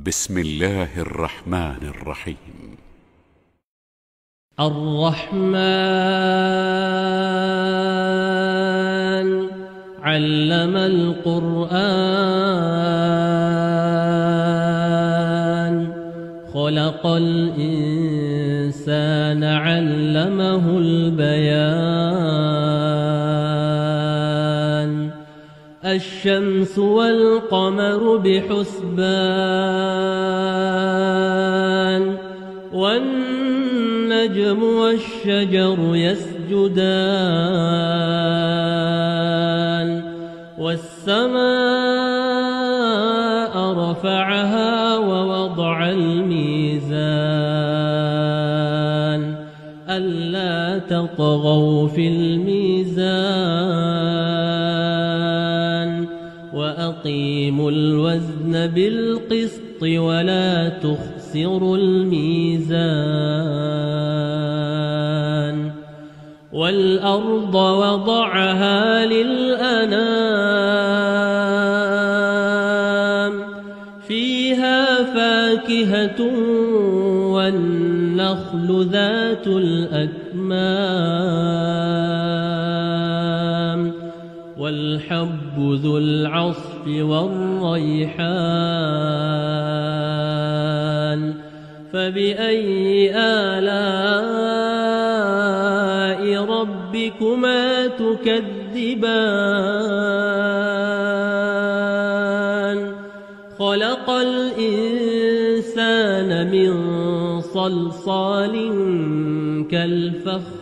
بسم الله الرحمن الرحيم. الرحمن علم القرآن خلق الإنسان علمه البيان الشمس والقمر بحسبان والنجم والشجر يسجدان والسماء رفعها ووضع الميزان ألا تطغوا في الميزان وأقيموا الوزن بالقسط ولا تخسروا الميزان والأرض وضعها للأنام فيها فاكهة والنخل ذات الأكمام والحب ذو العصف والريحان فبأي آلاء ربكما تكذبان خلق الإنسان من صلصال كالفخار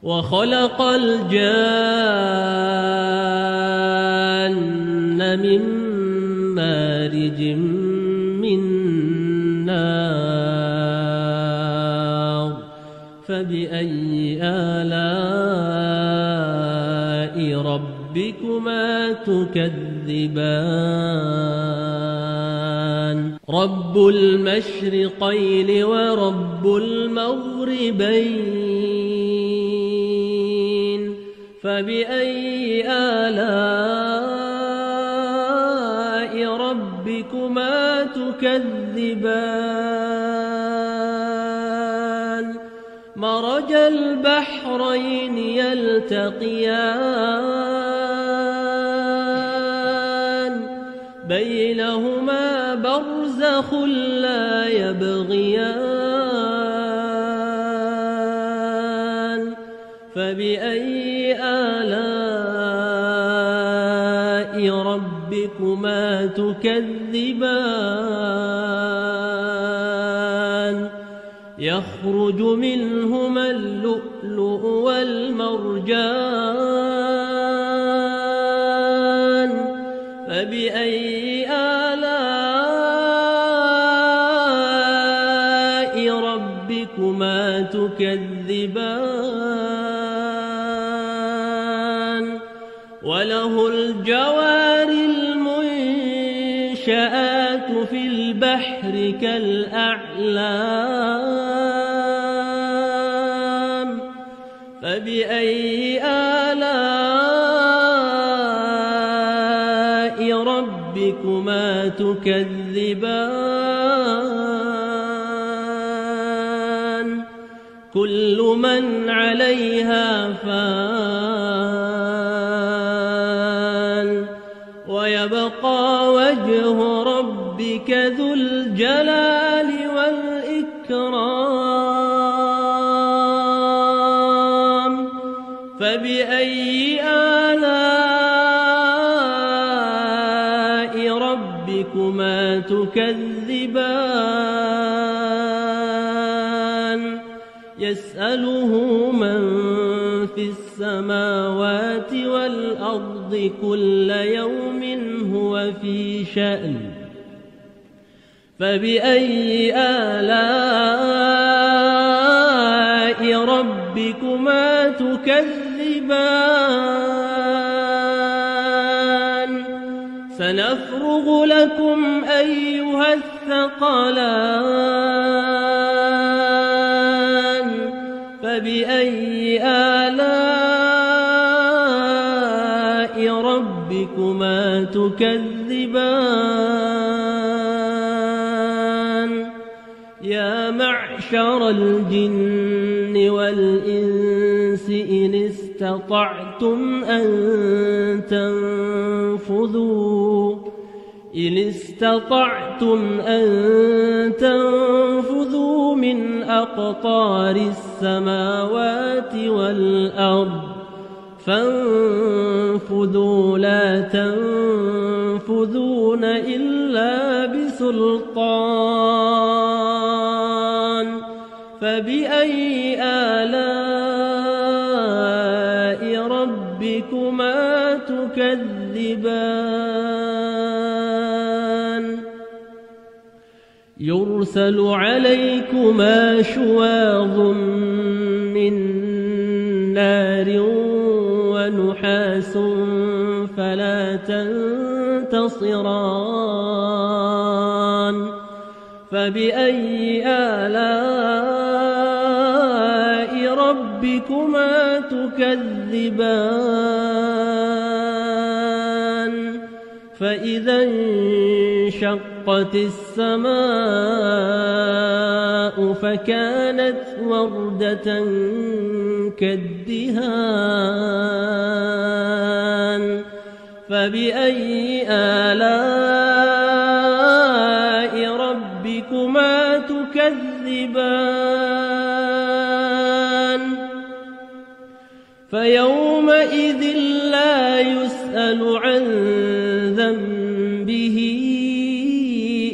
وخلق الجان من مارج من نار فبأي آلاء ربكما تكذبان رب المشرقين ورب المغربين فبأي آلاء ربكما تكذبان مرج البحرين يلتقيان بينهما برزخ لا يبغيان فبأي آلاء ربكما تكذبان يخرج منهما اللؤلؤ والمرجان فبأي آلاء ربكما تكذبان وله الجوار المنشآت في البحر كالأعلام فبأي آلاء ربكما تكذبان كل من عليها فان ويبقى وجه ربك ذو الجلال والإكرام فبأي آلاء ربكما تكذبان يسأله من في السماوات والأرض كل يوم هو في شأن فبأي آلاء ربكما تكذبان سنفرغ لكم أيها الثقلان فبأي آلاء ربكما ربكما تكذبان يا معشر الجن والإنس إن استطعتم أن تنفذوا من أقطار السماوات والأرض فانفذوا لا تنفذون إلا بسلطان فبأي آلاء ربكما تكذبان يرسل عليكما شواظ من نار ونحاس فلا تنتصران فبأي آلاء ربكما تكذبان فإذا انشقت السماء فكانت وردة كالدهان فبأي آلاء ربكما تكذبان فيومئذ لا يسأل عن ذنبه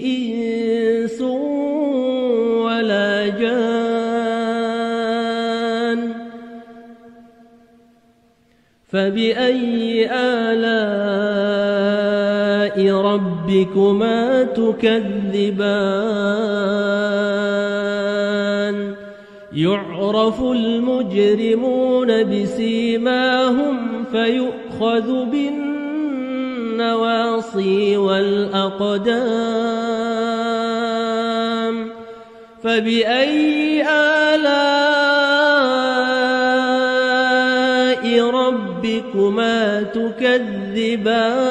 إنس ولا جان فبأي آلاء ربكما تكذبان يعرف المجرمون بسيماهم فيؤخذ بالنواصي والأقدام فبأي آلاء ربكما تكذبان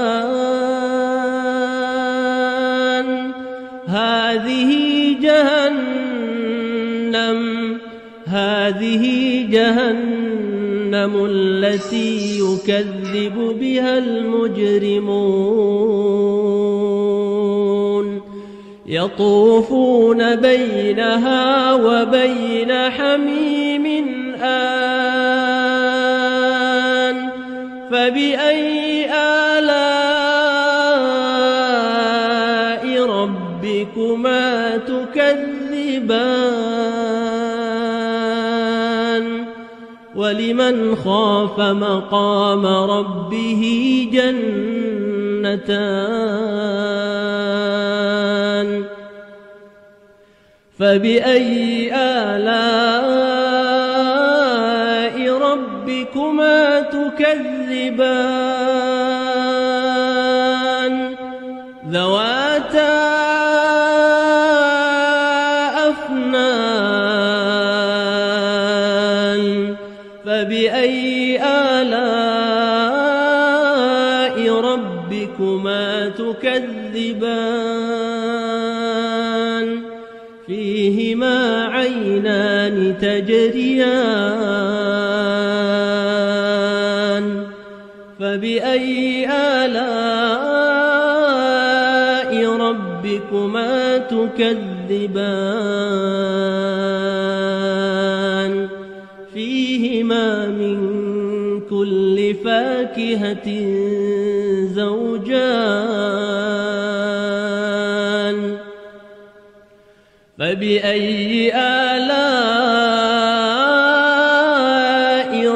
هذه جهنم التي يكذب بها المجرمون يطوفون بينها وبين حميم آن فبأي آلاء ربكما تكذبان ولمن خاف مقام ربه جنتان فبأي آلاء ربكما تكذبان ذواتا أفنان فبأي آلاء ربكما تكذبان فيهما عينان تجريان فبأي آلاء ربكما تكذبان فيهما من كل فاكهة زوجان فبأي آلاء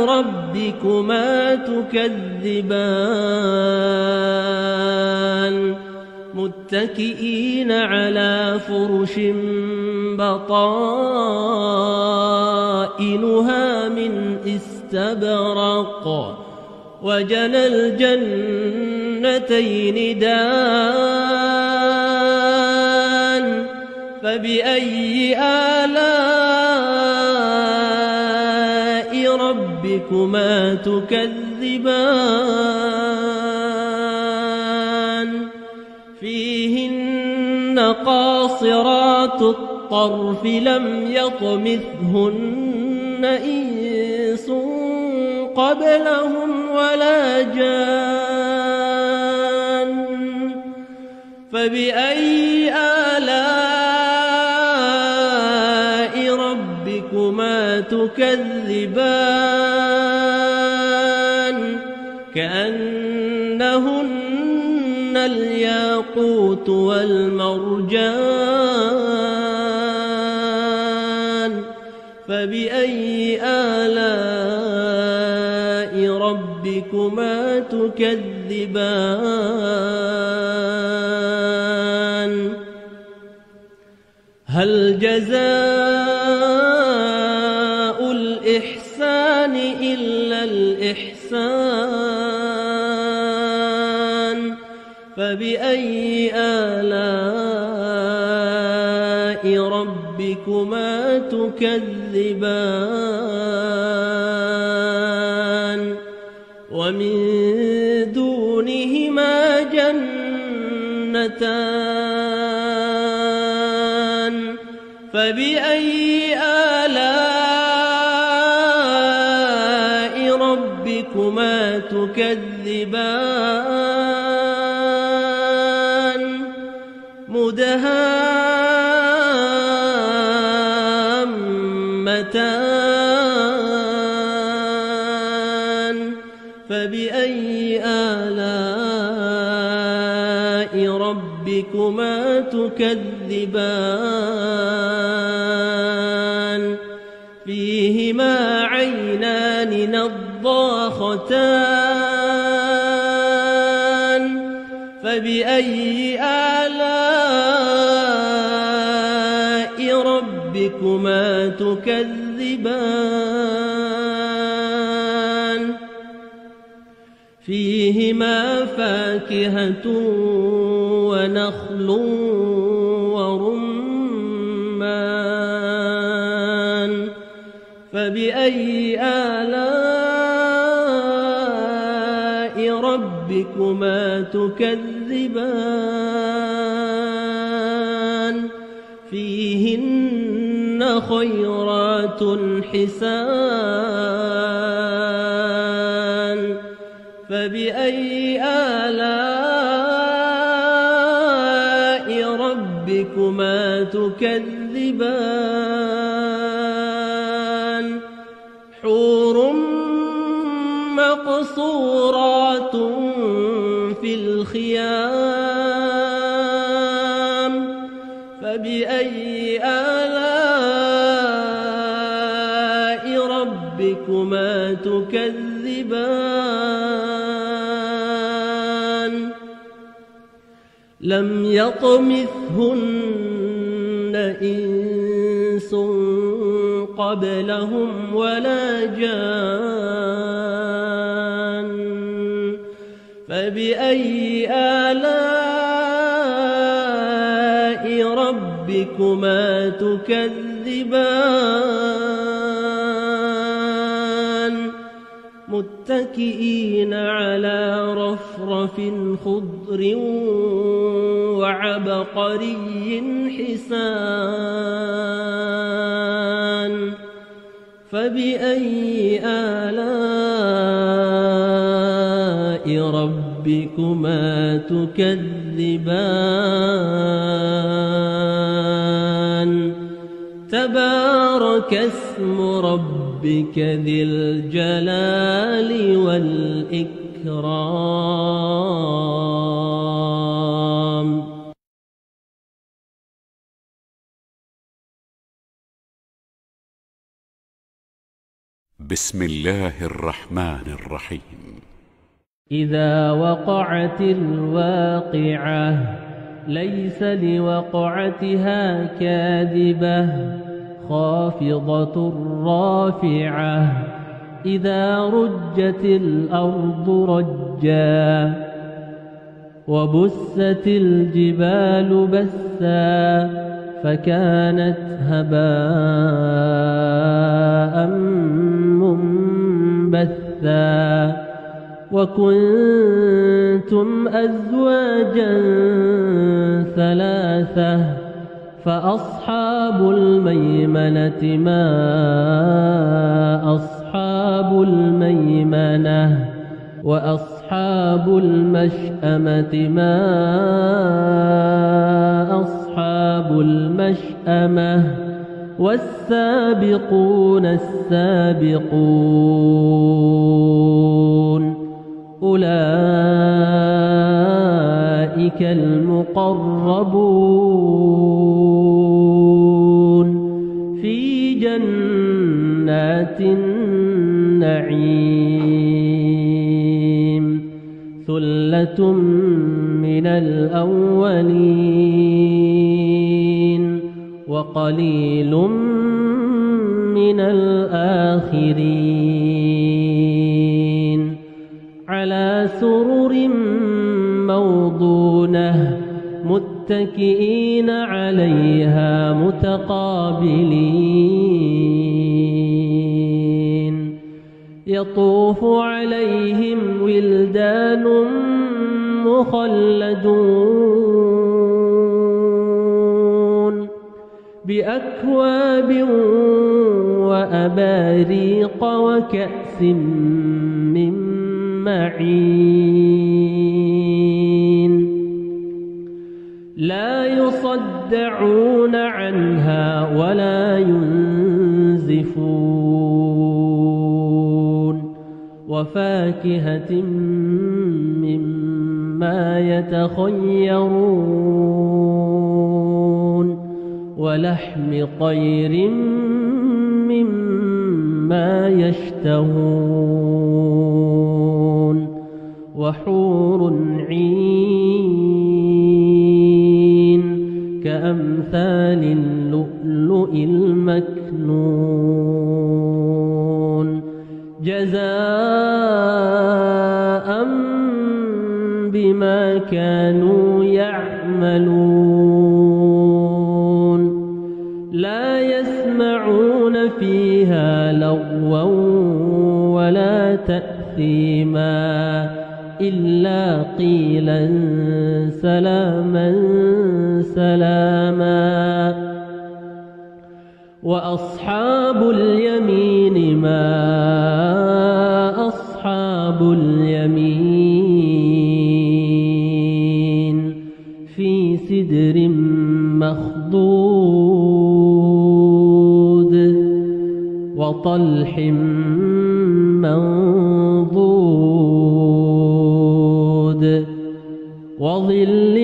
ربكما تكذبان متكئين على فرش بطائنها من استبرق وجنى الجنتين دان فبأي آلاء ربكما تكذبان قاصرات الطرف لم يطمثهن إنس قبلهم ولا جان فبأي آلاء ربكما تكذبان كأنهن الياقوت والمرجان فبأي آلاء ربكما تكذبان هل جزاء الإحسان إلا الإحسان فبأي آلاء ربكما تكذبان ومن دونهما جنتان فبأي آلاء ربكما تكذبان مدهامتان فبأي آلاء ربكما تكذبان فيهما عينان نضاختان فبأي آلاء ربكما تكذبان فيهما فاكهة ونخل ورمان فبأي آلاء ربكما تكذبان فيهن خيرات حسان فبأي آلاء ربكما تكذبان حور مقصورات في الخيام فبأي آلاء ربكما تكذبان لم يطمثهن إنس قبلهم ولا جان فبأي آلاء ربكما تكذبان متكئين على رفرف خضر وعبقري حسان فبأي آلاء ربكما تكذبان تبارك اسم ربك ذي الجلال والإكرام. بسم الله الرحمن الرحيم. إذا وقعت الواقعة ليس لوقعتها كاذبة خافضة رافعة إذا رجت الأرض رجا وبست الجبال بسا فكانت هباء منبثا وكنتم أزواجا ثلاثة فأصحاب الميمنة ما أصحاب الميمنة وأصحاب المشأمة ما أصحاب المشأمة والسابقون السابقون أولئك المقربون في جنات النعيم ثلة من الأولين وقليل من الآخرين على سرر موضونة متكئين عليها متقابلين يطوف عليهم ولدان مخلدون بأكواب وأباريق وكأس من معين لا يصدعون عنها ولا ينزفون وفاكهة مما يتخيرون ولحم طير مما يشتهون وحور عين كأمثال اللؤلؤ المكنون جزاء بما كانوا يعملون لا يسمعون فيها لغوا ولا تأثيما إلا قيلا سلاما سلاما وأصحاب اليمين ما أصحاب اليمين في سدر مخضود وطلح منضود وظل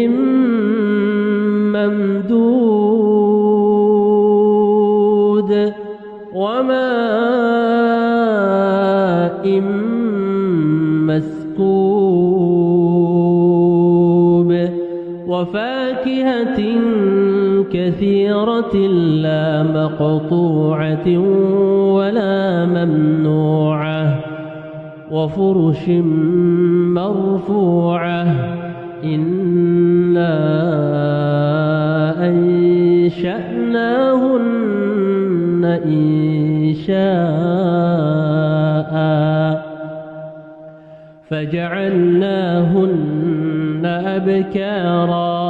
ممدود وماء مسكوب وفاكهة كثيرة لا مقطوعة ولا ممنوعة وفرش مرفوعة إنا أنشأناهن إنشاء فجعلناهن أبكارا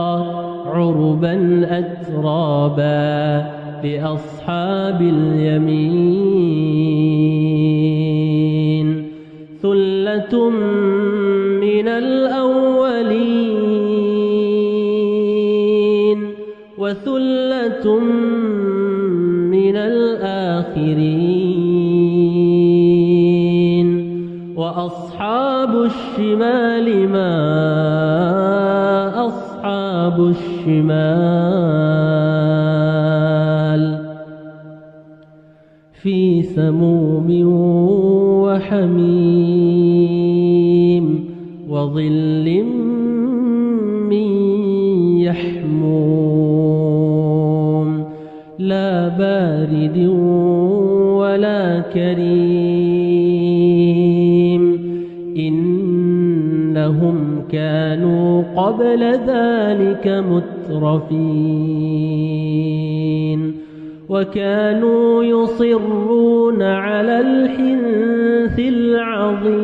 عربا أترابا لأصحاب اليمين ثلة من الأولين وثلة من الآخرين وأصحاب الشمال ما أصحاب الشمال في سموم وحميم وظل من يحموم لا بارد ولا كريم إنهم كانوا قبل ذلك مترفين وكانوا يصرون على الحنث العظيم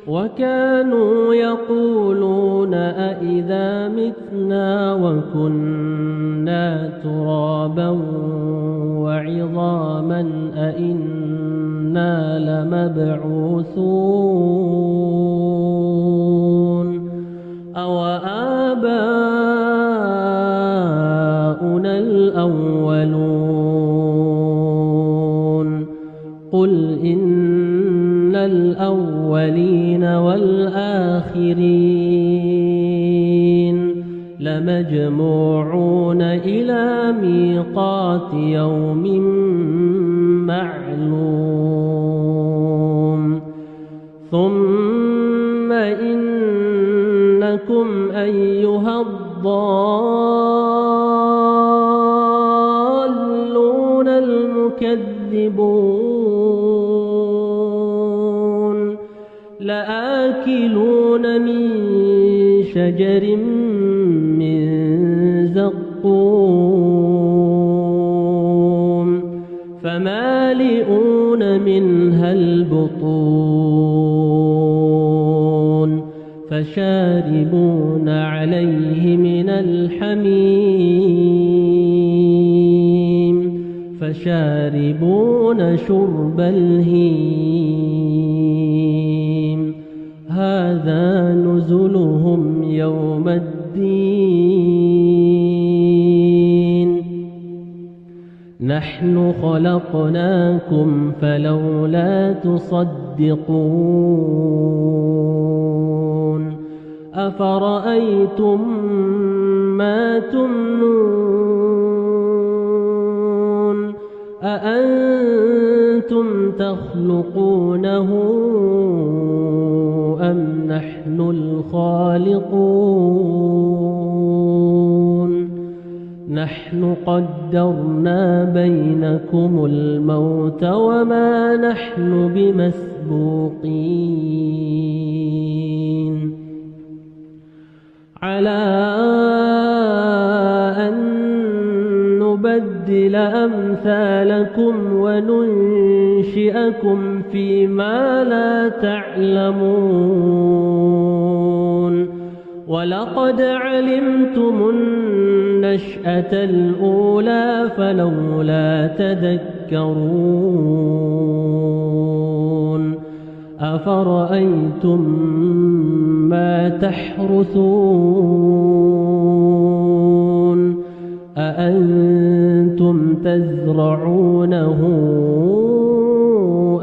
وكانوا يقولون يقولون أإذا متنا وكنا ترابا وعظاما أإنا لمبعوثون أو آباؤنا الأولون قل إن الأولين والآخرين لمجموعون إلى ميقات يوم معلوم ثم إنكم أيها الضالون المكذبون لآكلون من شجر من زقوم فمالئون منها البطون فشاربون عليه من الحميم فشاربون شرب الهيم هذا نزلهم يوم الدين نحن خلقناكم فلولا تصدقون أفرأيتم ما تمنون أأنتم تخلقونه أم نحن الخالقون نحن قدرنا بينكم الموت وما نحن بمسبوقين على أن نبدل أمثالكم وننشئكم فيما لا تعلمون ولقد علمتم النشأة الأولى فلولا تذكرون أفرأيتم ما تحرثون أأنتم تزرعونه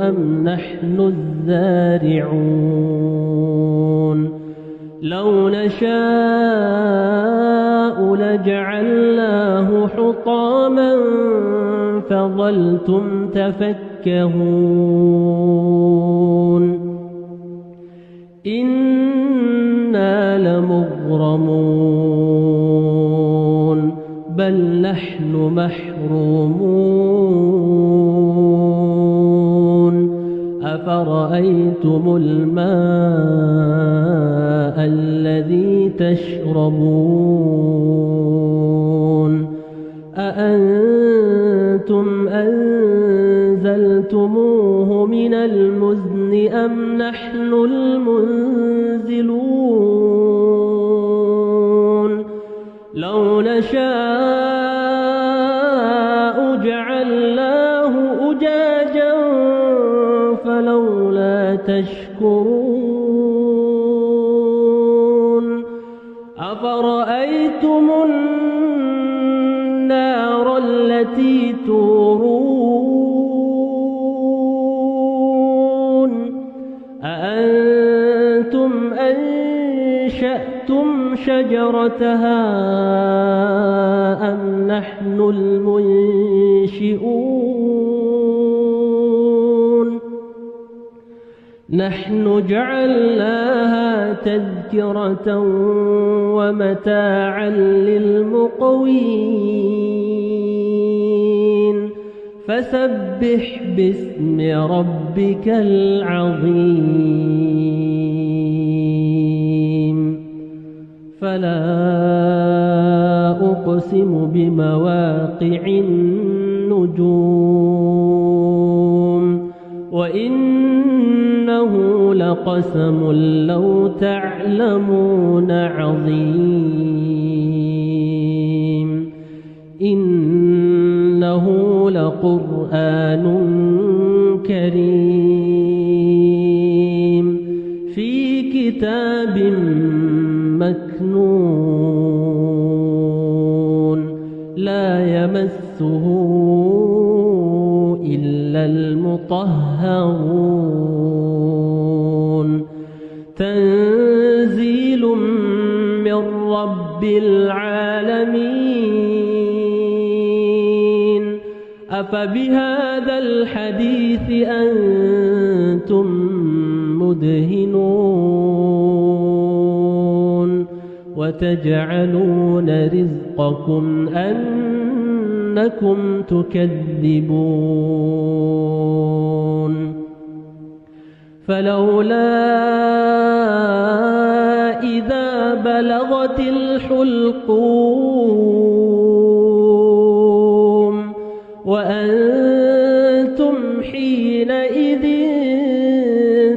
أم نحن الزارعون لو نشاء لجعلناه حطاما فظلتم تفكهون إنا لمغرمون بل نحن محرومون أفرأيتم الماء الذي تشربون أأنتم أنزلتموه من المزن أم نحن المنزلون لو نشاء جعلناه أجاجا فلولا تشكرون أفرأيتم النار التي تورون أأنتم أنشأتم شجرتها أم نحن المنشئون نحن جعلناها تذكرة ومتاعا للمقوين فسبح باسم ربك العظيم فلا أقسم بمواقع النجوم وإنه لقسم لقسم لو تعلمون عظيم إنه لقرآن كريم في كتاب مكنون لا يمسه إلا المطهرون تنزيل من رب العالمين أفبهذا الحديث أنتم مدهنون وتجعلون رزقكم أنكم تكذبون فلولا إذا بلغت الحلقوم وأنتم حينئذ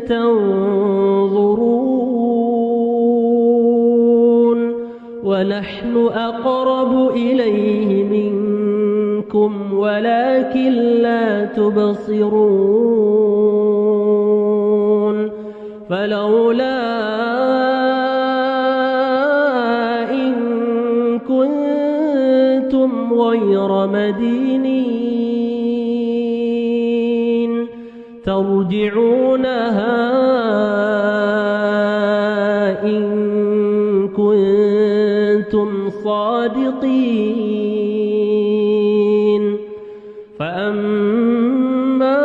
تنظرون ونحن أقرب إليه منكم ولكن لا تبصرون فلولا إن كنتم غير مدينين ترجعونها إن كنتم صادقين فأما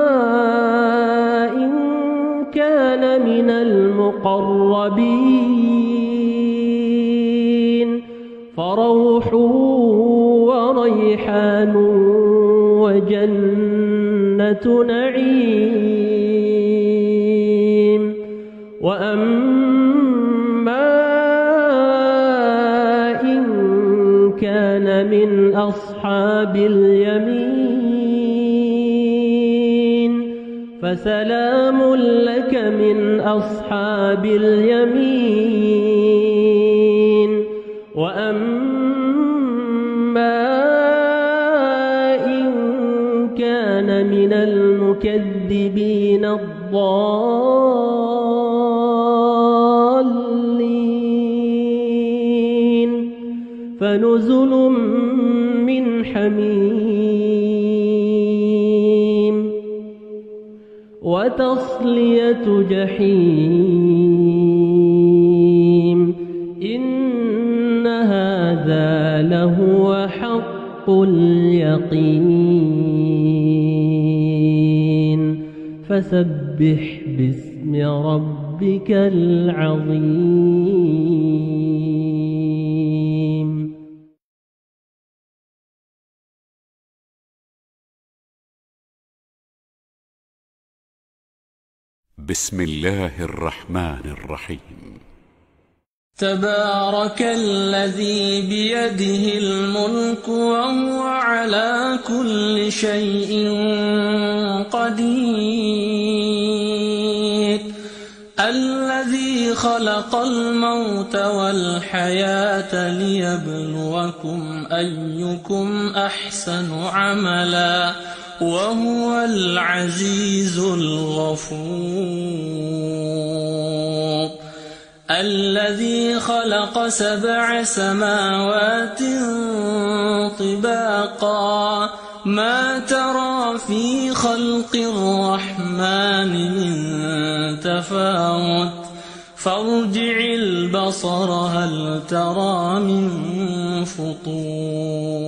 إن كان من المقربين فروح وريحان وجنة نعيم وأما إن كان من أصحاب اليمين فسلام لك من أصحاب اليمين وأما إن كان من المكذبين الضالين فنزل من حميم وتصلية جحيم إن هذا لهو حق اليقين فسبح باسم ربك العظيم بسم الله الرحمن الرحيم تبارك الذي بيده الملك وهو على كل شيء قدير الذي خلق الموت والحياة ليبلوكم أيكم أحسن عملا وهو العزيز الغفور الذي خلق 7 سماوات طباقا ما ترى في خلق الرحمن من تفاوت فارجع البصر هل ترى من فطور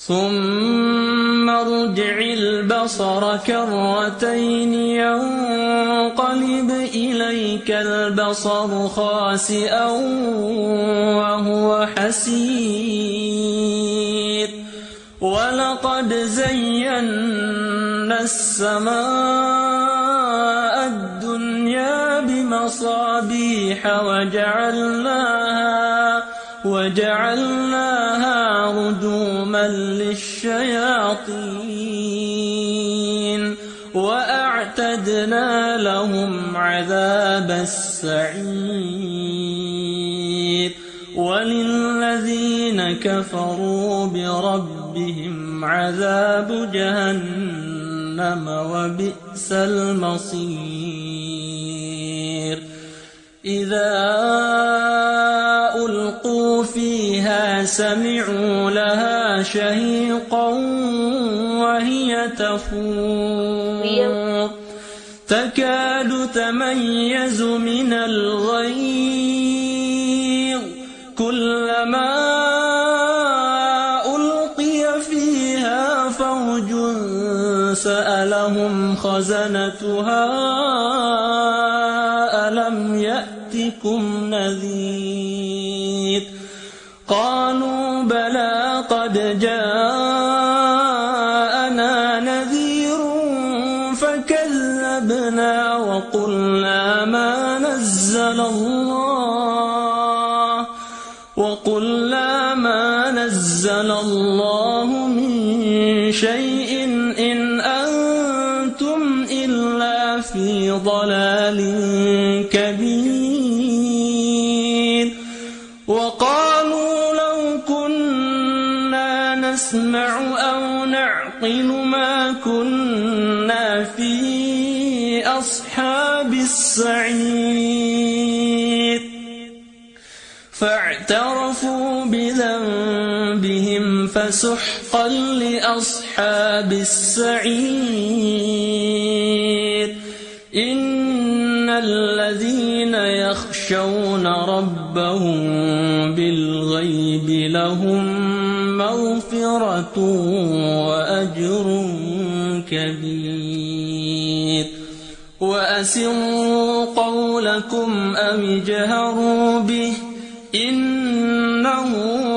ثم ارجع البصر كرتين ينقلب إليك البصر خاسئا وهو حسير ولقد زينا السماء الدنيا بمصابيح وجعلناها رجوما للشياطين وأعتدنا أعتدنا لهم عذاب السعير وللذين كفروا بربهم عذاب جهنم وبئس المصير إذا ألقوا فيها سمعوا لها شهيقا وهي تفور تكاد تميز من الغيظ كلما ألقي فيها فوج سألهم خزنتها ألم يأتكم نذير قالوا بلى قد جاءنا نذير فكذبنا وقلنا ما نزل الله من شيء إن أنتم إلا في ضلال كبير وقالوا لو كنا نسمع أو نعقل ما كنا في أصحاب السعير فاعترفوا بذنبهم فسحقا لأصحاب السعير إن الذين يخشون ربهم بالغيب لهم مغفرة وأجر كبير وأسروا قولكم أو اجهروا به إنه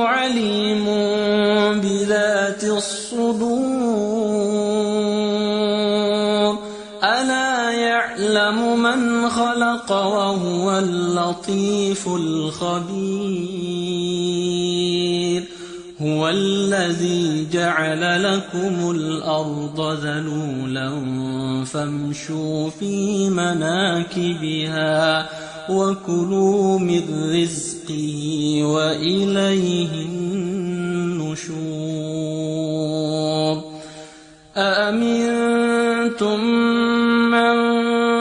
عليم بذات الصدور ألا يعلم من خلق وهو اللطيف الخبير هو الذي جعل لكم الأرض ذلولا فامشوا في مناكبها وكلوا من رزقه وإليه النشور أأمنتم من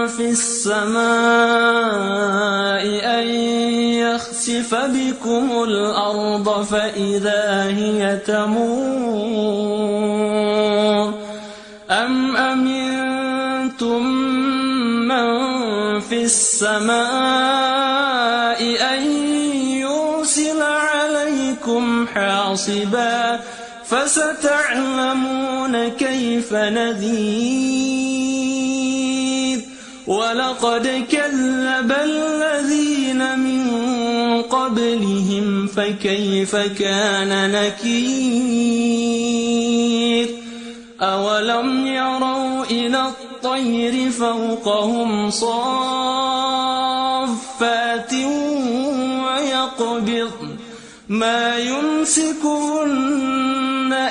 في السماء أن يخسف بكم الأرض فإذا هي تمور أم أمنتم من في السماء أن يرسل عليكم حاصبا فستعلمون كيف نذير ولقد كذب الذين من قبلهم فكيف كان نكير أولم يروا إلى الطير فوقهم صافات ويقبضن ما يمسكهن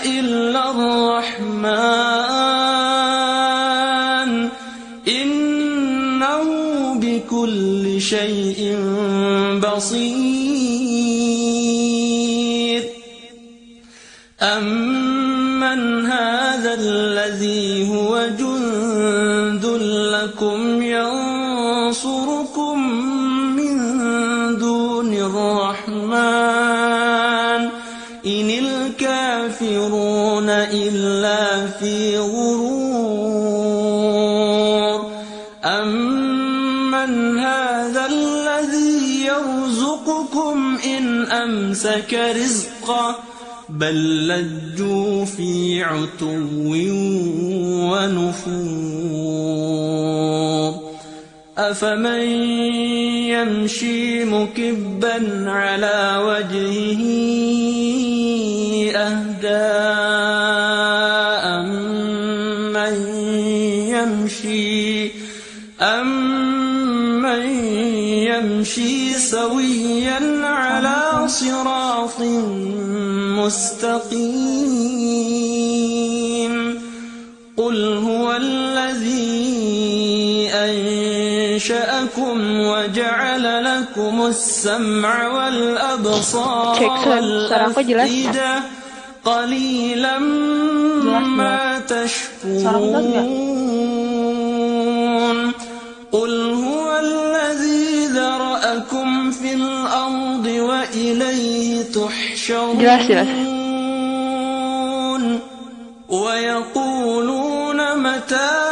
إلا الرحمن إنه بكل شيء بصير أمن هذا الذي هو جند لكم ينصركم من دون الرحمن إن الكافرون إلا في غرور أمن هذا الذي يرزقكم إن أمسك رزقه بل لجوا في عتو ونفور أفمن يمشي مكبا على وجهه أهدى أمن يمشي سويا على صراط مستقيم قل هو الذي أمددكم وجعل لكم السمع والأبصار والأفئدة قليلا ما تشكرون قل هو الذي ذرأكم في الأرض وإليه تحشرون ويقولون متى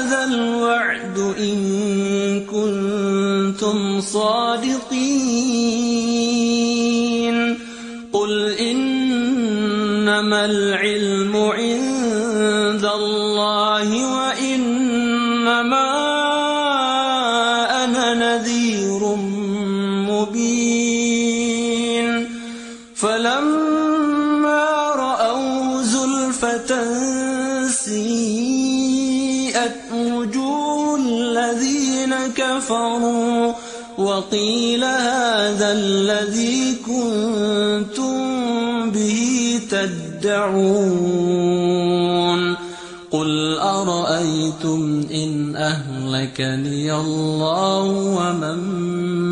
هذا الوعد إن كنتم صادقين قل إنما العلم عند الله وإنما أنا نذير مبين فلما رأوا زلفة سيئت وجوه الذين كفروا وقيل هذا الذي كنتم به تدعون قل أرأيتم إن أهلكني الله ومن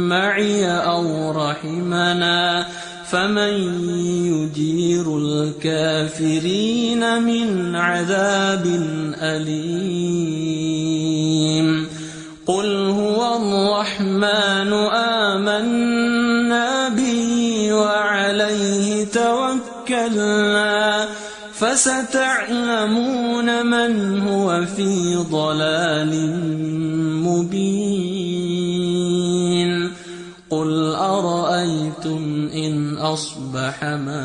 معي أو رحمنا فمن يجير الكافرين من عذاب أليم قل هو الرحمن آمنا به وعليه توكلنا فستعلمون من هو في ضلال مبين قل أرأيتم إن أصبح ماؤكم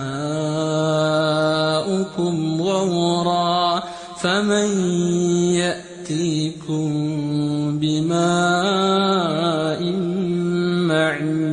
غورا فمن يأتيكم بماء معين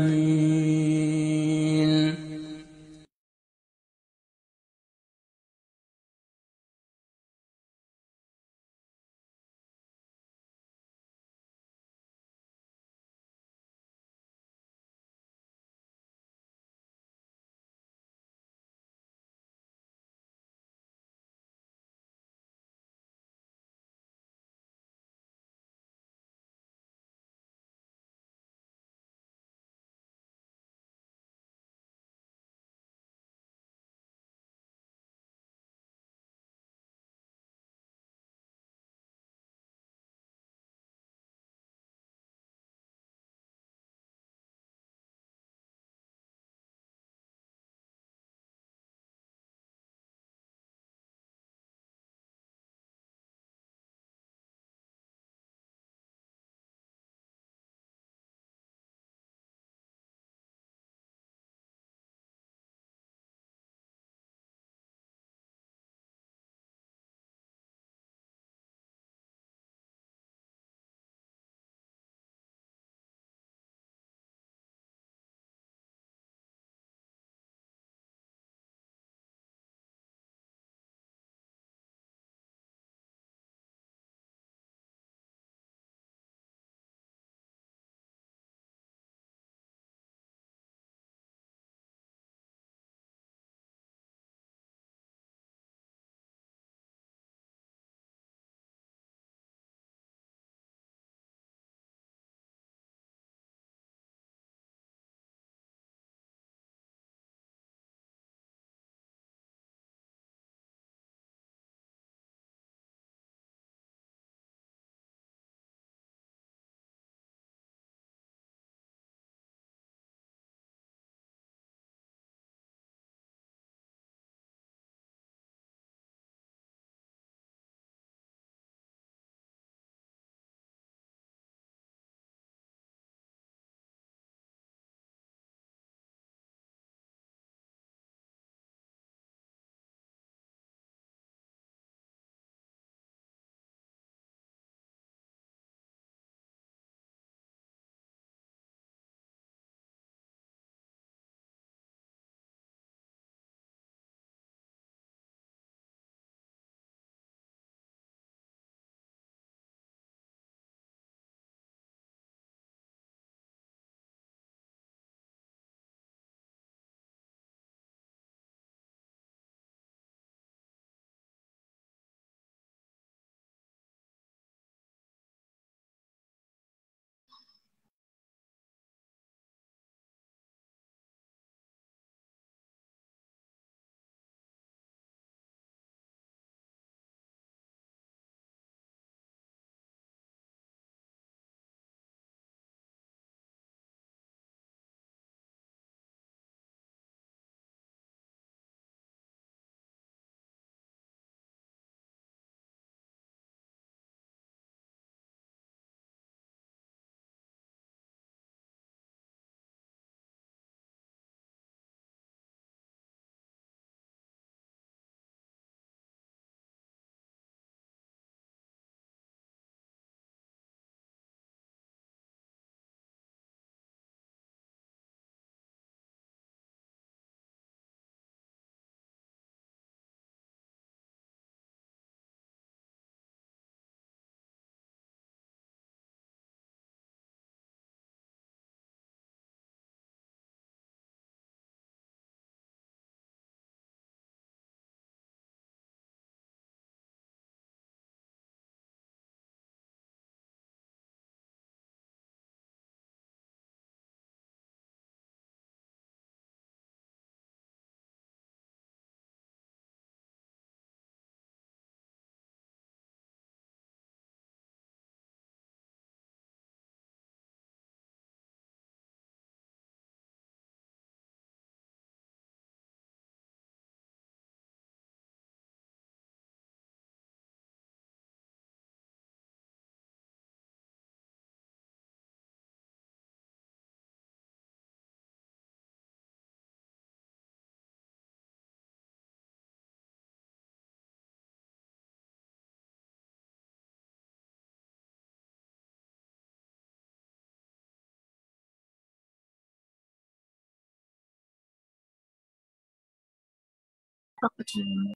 Aku cuma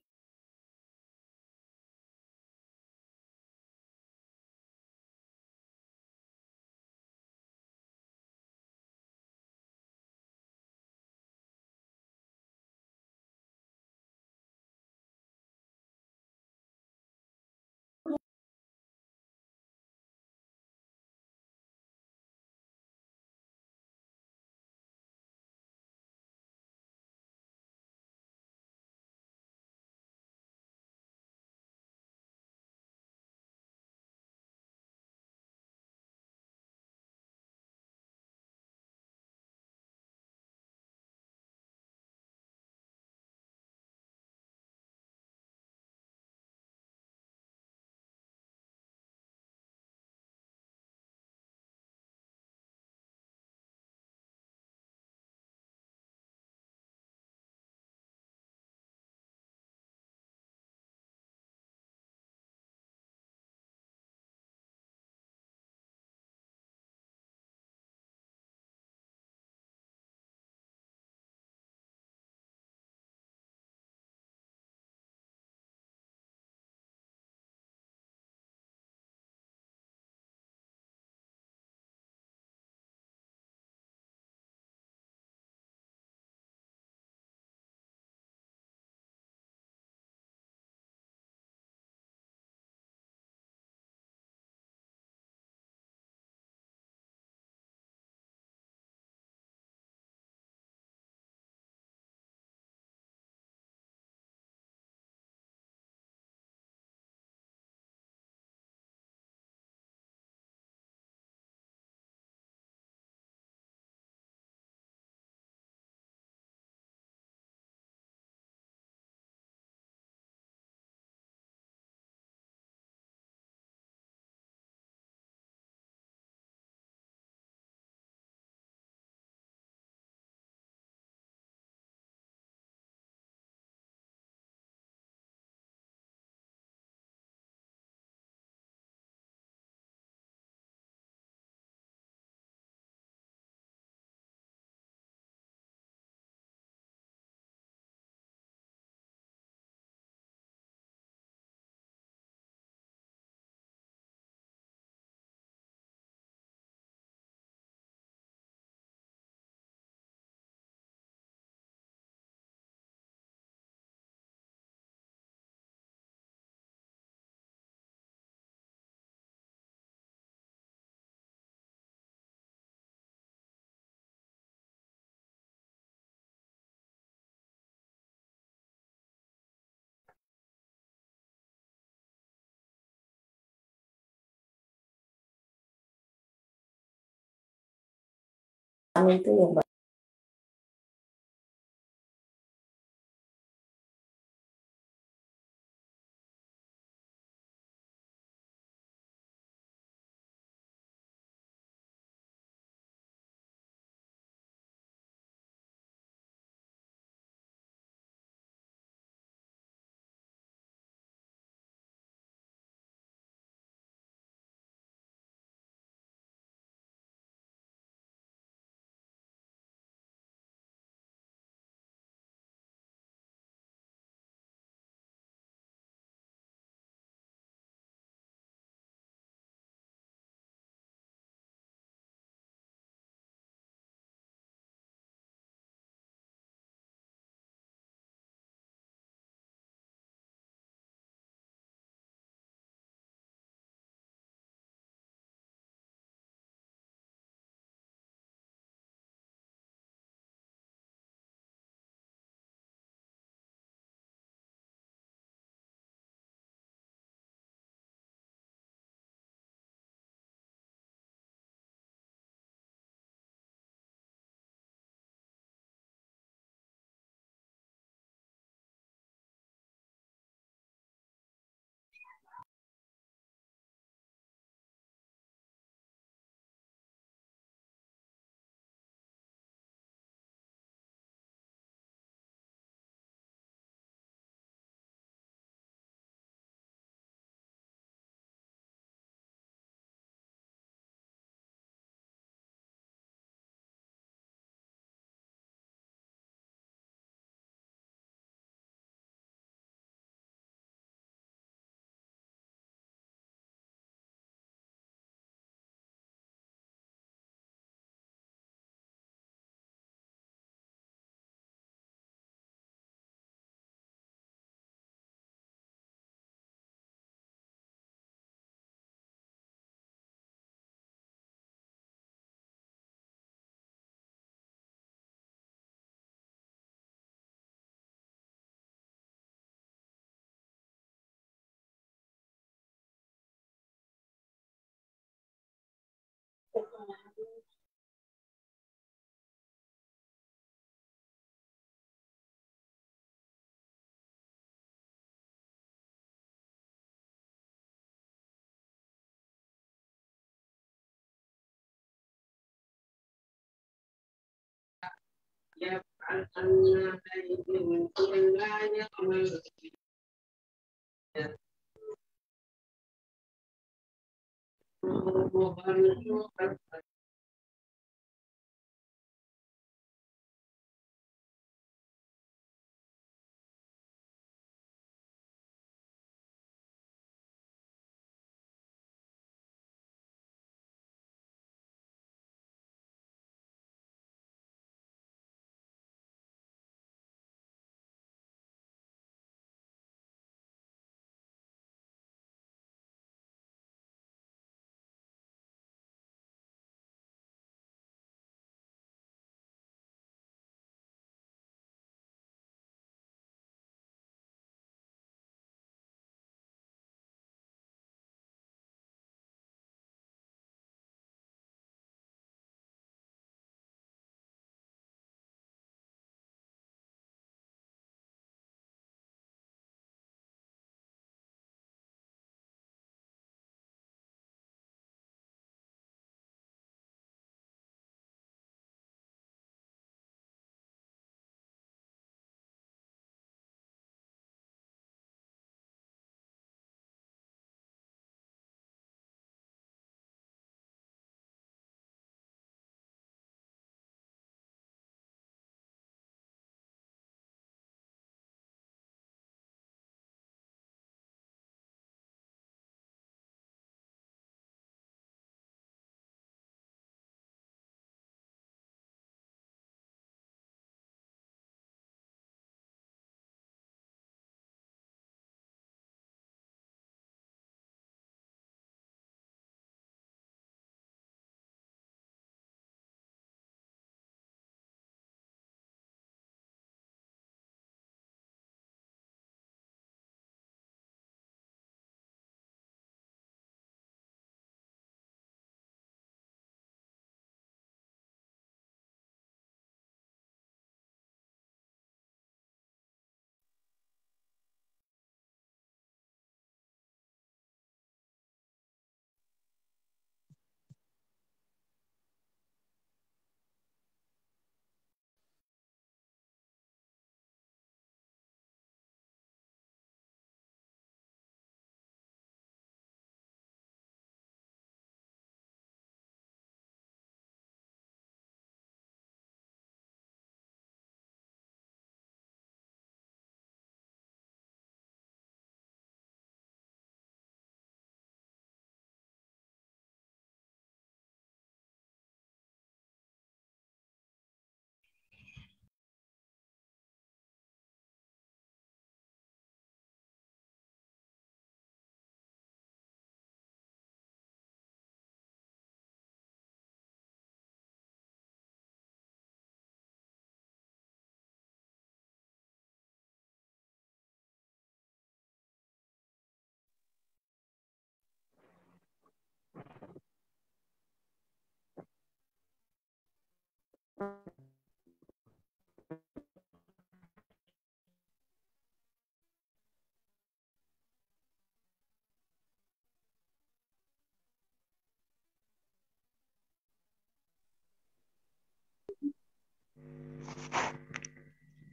itu ya, Mbak.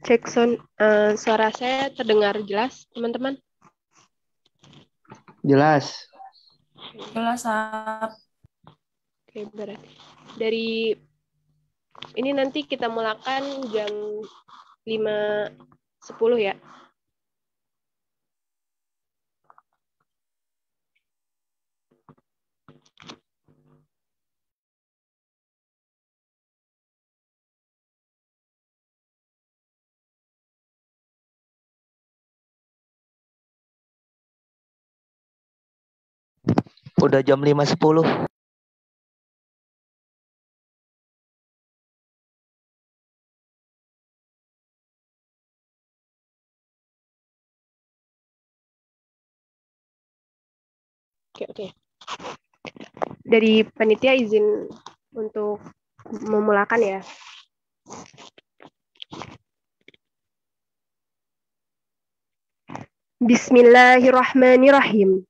Cek suara saya terdengar jelas, teman-teman? Jelas. Jelas, Sab. Oke, berarti dari ini nanti kita mulakan jam 5.10 ya. Udah jam 5.10. Oke. Dari panitia izin untuk memulakan ya. Bismillahirrahmanirrahim.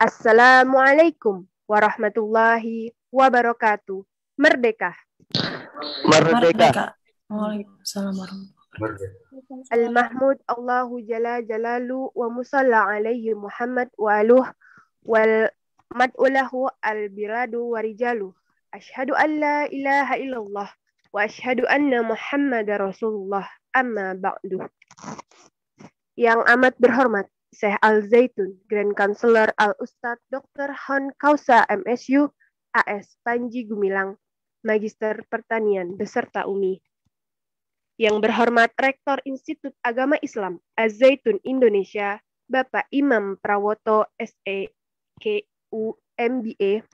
Assalamualaikum warahmatullahi wabarakatuh. Merdeka. Merdeka. Waalaikumsalam warahmatullahi Al-Mahmud Allahu Jalla Jalalu wa musalla alaihi Muhammad wa aluh wal mad'ulahu al-biradu wa rijalu. Ashhadu an la ilaha illallah wa ashhadu anna Muhammadar Rasulullah amma ba'du. Yang amat berhormat Syekh Al-Zaitun, Grand Counselor Al-Ustadz Dr. Hon Kausa MSU AS Panji Gumilang, Magister Pertanian beserta UMI. Yang berhormat Rektor Institut Agama Islam Az-Zaitun Indonesia, Bapak Imam Prawoto SEKU MBA.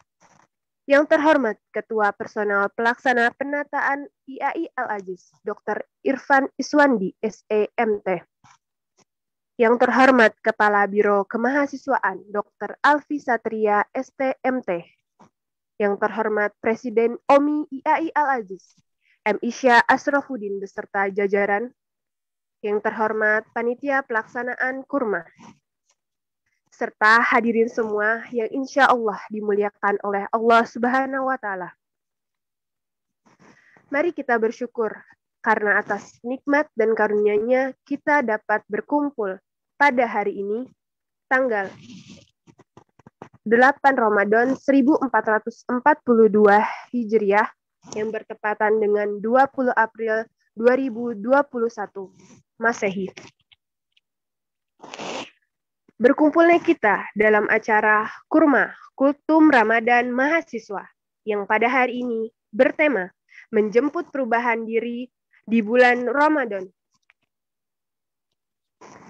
Yang terhormat Ketua Personal Pelaksana Penataan IAI Al-Aziz, Dr. Irfan Iswandi SEMT. Yang terhormat Kepala Biro Kemahasiswaan Dr. Alfi Satria STMT. Yang terhormat Presiden OMI IAI Al-Aziz, M. Isya Asrofuddin beserta jajaran. Yang terhormat Panitia Pelaksanaan Kurma. Serta hadirin semua yang insya Allah dimuliakan oleh Allah Subhanahu wa Ta'ala. Mari kita bersyukur karena atas nikmat dan karunia-Nya kita dapat berkumpul pada hari ini, tanggal 8 Ramadan 1442 Hijriah, yang bertepatan dengan 20 April 2021 Masehi. Berkumpulnya kita dalam acara Kurma Kultum Ramadan Mahasiswa yang pada hari ini bertema menjemput perubahan diri di bulan Ramadan.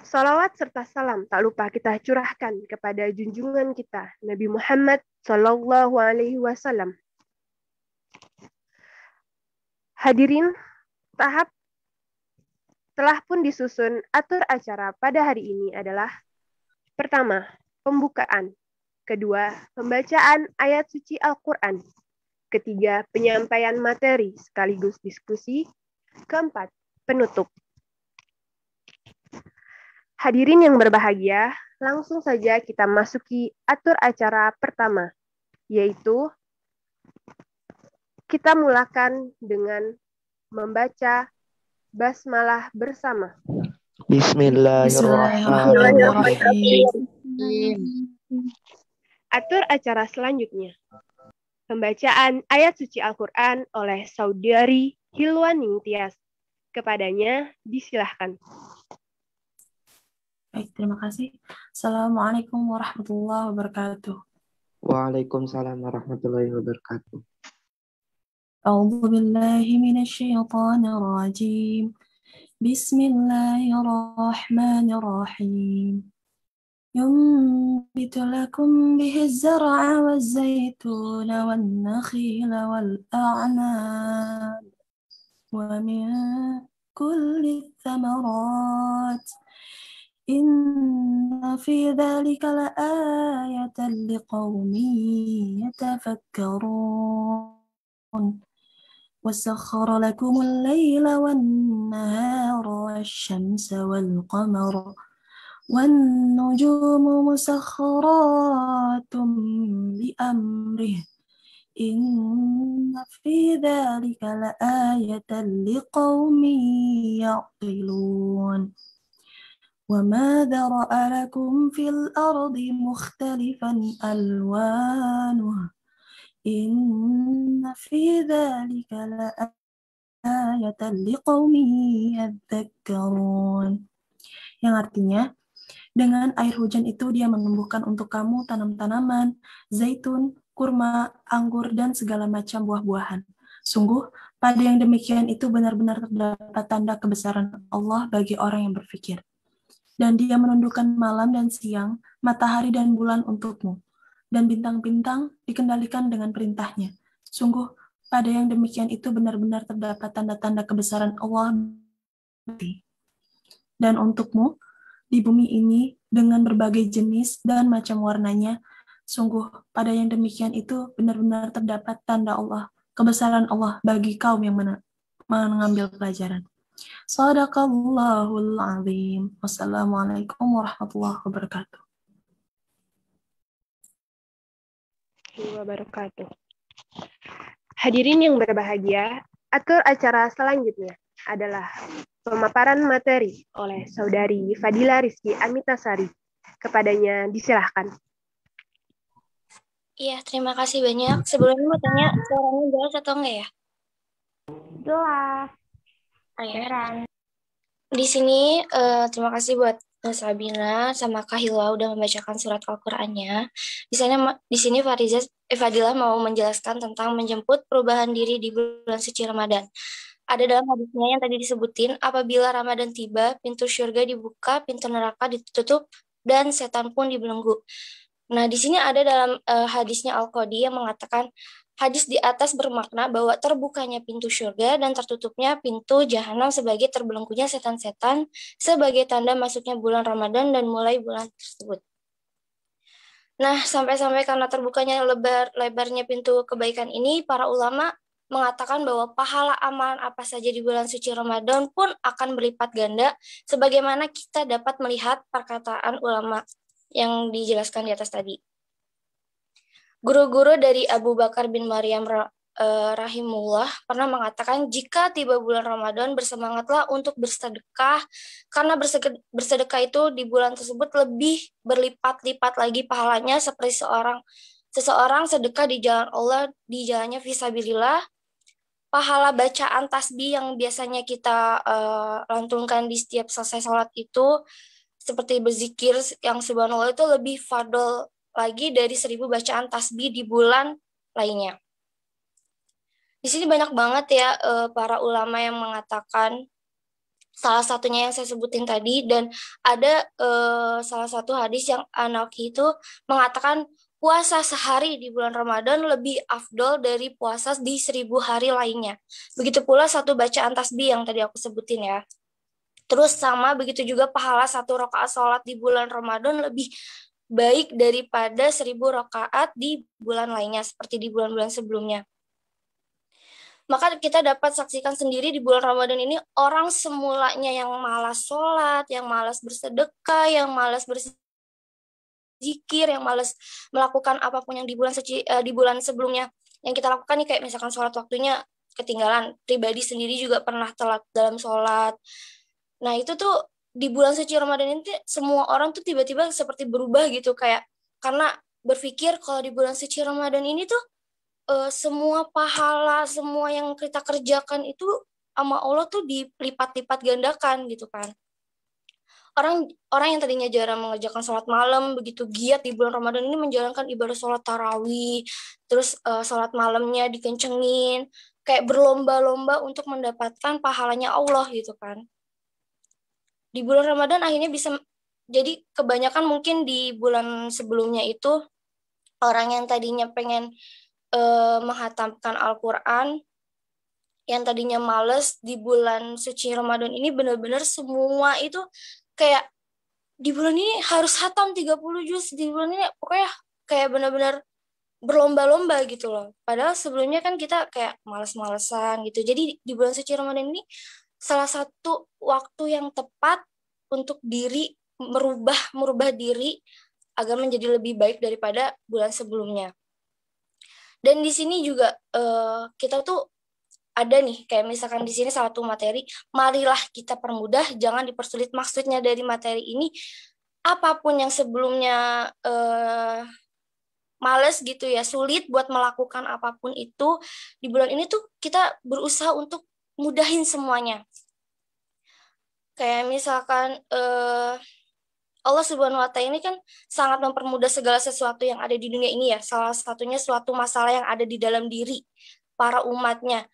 Salawat serta salam tak lupa kita curahkan kepada junjungan kita Nabi Muhammad SAW. Hadirin, telah pun disusun atur acara pada hari ini adalah: pertama, pembukaan. Kedua, pembacaan ayat suci Al-Quran. Ketiga, penyampaian materi sekaligus diskusi. Keempat, penutup. Hadirin yang berbahagia, langsung saja kita masuki atur acara pertama, yaitu kita mulakan dengan membaca basmalah bersama. Bismillahirrahmanirrahim. Atur acara selanjutnya, pembacaan ayat suci Al-Quran oleh Saudari Hilwaning Tias. Kepadanya disilahkan. Baik, terima kasih. Assalamualaikum warahmatullahi wabarakatuh. Waalaikumsalam warahmatullahi wabarakatuh. A'udzu billahi minasyaitonir rajim. Bismillahirrahmanirrahim. Yumbitu lakum bihi az-zar'a waz-zaytuna wan-nakhila wal-a'nab wa min kulli thamarat. Inna fi dzalika la'ayatan liqaumin yatafakkarun. وسخر لكم الليل والنهار والشمس والقمر والنجوم مسخرات بأمره إن في ذلك لآية لقوم يعقلون وما ذرأ لكم في الأرض مختلفا ألوانه Inna fi dzalika laayatan liqaumin yadzakkarun. Yang artinya, dengan air hujan itu dia menumbuhkan untuk kamu tanam-tanaman, zaitun, kurma, anggur, dan segala macam buah-buahan. Sungguh, pada yang demikian itu benar-benar terdapat tanda kebesaran Allah bagi orang yang berfikir. Dan dia menundukkan malam dan siang, matahari dan bulan untukmu. Dan bintang-bintang dikendalikan dengan perintahnya. Sungguh, pada yang demikian itu benar-benar terdapat tanda-tanda kebesaran Allah. Dan untukmu, di bumi ini, dengan berbagai jenis dan macam warnanya, sungguh, pada yang demikian itu benar-benar terdapat tanda Allah, kebesaran Allah bagi kaum yang mengambil pelajaran. Shadaqallahul azim. Wassalamualaikum warahmatullahi wabarakatuh. Wabarakatuh. Hadirin yang berbahagia, atur acara selanjutnya. adalah pemaparan materi oleh Saudari Fadila Rizky Amitasari. Kepadanya disilahkan. Iya, terima kasih banyak. Sebelumnya mau tanya, suaranya jelas atau enggak ya? Jelas. Ya. Di sini terima kasih buat Sabina sama Kak Hilwa udah membacakan surat Al-Qur'annya. Di sini Fadilah mau menjelaskan tentang menjemput perubahan diri di bulan suci Ramadan. Ada dalam hadisnya yang tadi disebutin, apabila Ramadan tiba, pintu surga dibuka, pintu neraka ditutup, dan setan pun dibelenggu. Nah, di sini ada dalam hadisnya Al-Qadi yang mengatakan, hadis di atas bermakna bahwa terbukanya pintu surga dan tertutupnya pintu jahanam sebagai terbelenggunya setan-setan sebagai tanda masuknya bulan Ramadan dan mulai bulan tersebut. Nah, sampai-sampai karena terbukanya lebarnya pintu kebaikan ini, para ulama mengatakan bahwa pahala amalan apa saja di bulan suci Ramadan pun akan berlipat ganda, sebagaimana kita dapat melihat perkataan ulama yang dijelaskan di atas tadi. Guru-guru dari Abu Bakar bin Maryam rahimullah pernah mengatakan, jika tiba bulan Ramadan bersemangatlah untuk bersedekah, karena bersedekah itu di bulan tersebut lebih berlipat-lipat lagi pahalanya, seperti seseorang sedekah di jalan Allah, di jalannya fisabilillah. Pahala bacaan tasbih yang biasanya kita lantunkan di setiap selesai sholat itu, seperti berzikir yang subhanallah, itu lebih fadol lagi dari 1000 bacaan tasbih di bulan lainnya. Di sini banyak banget ya para ulama yang mengatakan, salah satunya yang saya sebutin tadi, dan ada salah satu hadis yang An-Nawawi itu mengatakan puasa sehari di bulan Ramadan lebih afdol dari puasa di 1000 hari lainnya. Begitu pula satu bacaan tasbih yang tadi aku sebutin ya. Terus sama begitu juga pahala 1 rakaat sholat di bulan Ramadan lebih baik daripada 1000 rakaat di bulan lainnya, seperti di bulan-bulan sebelumnya. Maka kita dapat saksikan sendiri di bulan Ramadan ini, orang semulanya yang malas sholat, yang malas bersedekah, yang malas berzikir, yang malas melakukan apapun yang di bulan sebelumnya yang kita lakukan nih, kayak misalkan sholat waktunya ketinggalan, pribadi sendiri juga pernah telat dalam sholat. Nah, itu tuh di bulan suci Ramadan ini semua orang tuh tiba-tiba seperti berubah gitu, kayak karena berpikir kalau di bulan suci Ramadan ini tuh semua pahala, semua yang kita kerjakan itu sama Allah tuh dilipat-lipat gandakan gitu kan. Orang yang tadinya jarang mengerjakan sholat malam, begitu giat di bulan Ramadan ini menjalankan ibadah sholat tarawih, terus sholat malamnya dikencengin, kayak berlomba-lomba untuk mendapatkan pahalanya Allah gitu kan. Di bulan Ramadan akhirnya bisa, jadi kebanyakan mungkin di bulan sebelumnya itu orang yang tadinya pengen menghatamkan Al-Quran, yang tadinya males, di bulan suci Ramadan ini benar-benar semua itu kayak di bulan ini harus hatam 30 juz, di bulan ini pokoknya kayak benar-benar berlomba-lomba gitu loh. Padahal sebelumnya kan kita kayak males-malesan gitu. Jadi di bulan suci Ramadan ini salah satu waktu yang tepat untuk diri merubah diri agar menjadi lebih baik daripada bulan sebelumnya. Dan di sini juga kita tuh ada nih, kayak misalkan di sini satu materi, marilah kita permudah, jangan dipersulit. Maksudnya dari materi ini, apapun yang sebelumnya males gitu ya, sulit buat melakukan apapun itu, di bulan ini tuh kita berusaha untuk mudahin semuanya. Kayak misalkan Allah Subhanahu wa Ta'ala ini kan sangat mempermudah segala sesuatu yang ada di dunia ini ya. Salah satunya suatu masalah yang ada di dalam diri para umatnya.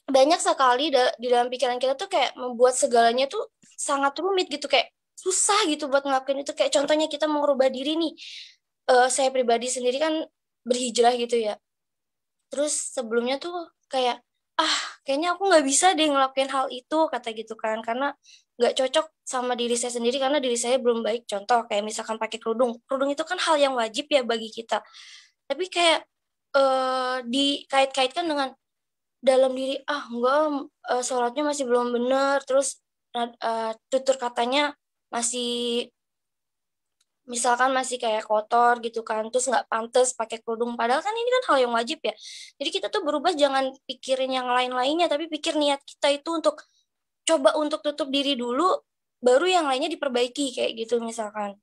Banyak sekali di dalam pikiran kita tuh kayak membuat segalanya tuh sangat rumit gitu, kayak susah gitu buat ngelakuin itu. Kayak contohnya kita mau merubah diri nih. Saya pribadi sendiri kan berhijrah gitu ya. Terus sebelumnya tuh kayak, kayaknya aku nggak bisa deh ngelakuin hal itu, kata gitu kan. Karena nggak cocok sama diri saya sendiri, karena diri saya belum baik. Contoh kayak misalkan pakai kerudung itu kan hal yang wajib ya bagi kita, tapi kayak dikait-kaitkan dengan dalam diri, enggak, sholatnya masih belum benar, terus tutur katanya masih misalkan masih kayak kotor gitu kan, terus nggak pantas pakai kerudung, padahal kan ini kan hal yang wajib ya. Jadi kita tuh berubah, jangan pikirin yang lain-lainnya, tapi pikir niat kita itu untuk coba untuk tutup diri dulu, baru yang lainnya diperbaiki kayak gitu misalkan.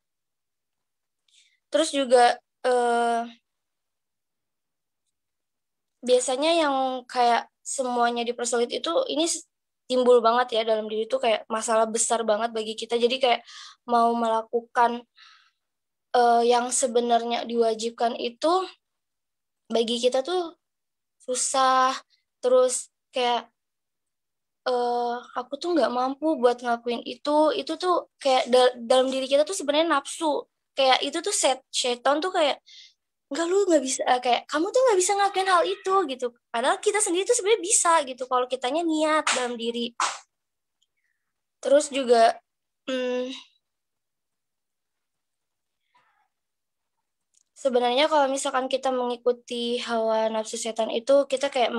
Terus juga biasanya yang kayak semuanya dipersulit itu ini timbul banget ya dalam diri tuh, kayak masalah besar banget bagi kita. Jadi kayak mau melakukan yang sebenarnya diwajibkan itu bagi kita tuh susah. Terus kayak aku tuh nggak mampu buat ngelakuin itu tuh kayak dalam diri kita tuh sebenarnya nafsu. Kayak itu tuh setan tuh kayak, enggak, lu nggak bisa, kayak kamu tuh nggak bisa ngelakuin hal itu gitu. Padahal kita sendiri tuh sebenarnya bisa gitu kalau kitanya niat dalam diri. Terus juga sebenarnya kalau misalkan kita mengikuti hawa nafsu setan itu, kita kayak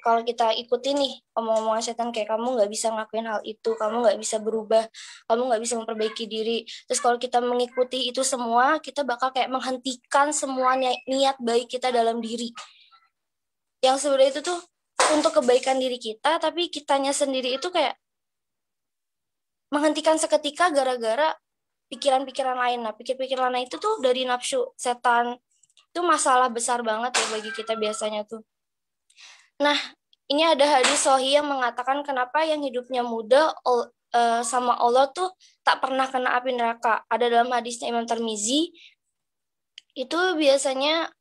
kalau kita ikuti nih omong-omongan setan kayak kamu nggak bisa ngelakuin hal itu, kamu nggak bisa berubah, kamu nggak bisa memperbaiki diri. Terus kalau kita mengikuti itu semua, kita bakal kayak menghentikan semua niat baik kita dalam diri. Yang sebenarnya itu tuh untuk kebaikan diri kita, tapi kitanya sendiri itu kayak menghentikan seketika gara-gara pikiran-pikiran lain. Nah, pikiran lain itu tuh dari nafsu setan. Itu masalah besar banget ya bagi kita biasanya tuh. Nah, ini ada hadis sahih yang mengatakan kenapa yang hidupnya muda sama Allah tuh tak pernah kena api neraka. Ada dalam hadisnya Imam Tirmizi. Itu biasanya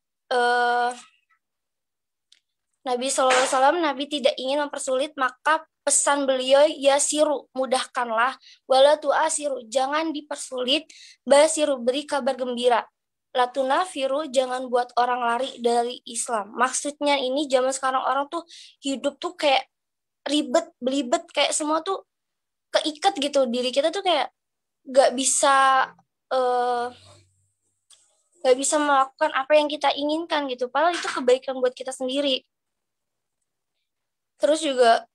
Nabi SAW, Nabi tidak ingin mempersulit, maka pesan beliau, yasiru, mudahkanlah, wala tu'asiru, jangan dipersulit, basiru, beri kabar gembira, latunafiru, jangan buat orang lari dari Islam. Maksudnya ini zaman sekarang orang tuh hidup tuh kayak ribet, belibet, kayak semua tuh keikat gitu. Diri kita tuh kayak gak bisa melakukan apa yang kita inginkan gitu. Padahal itu kebaikan buat kita sendiri. Terus juga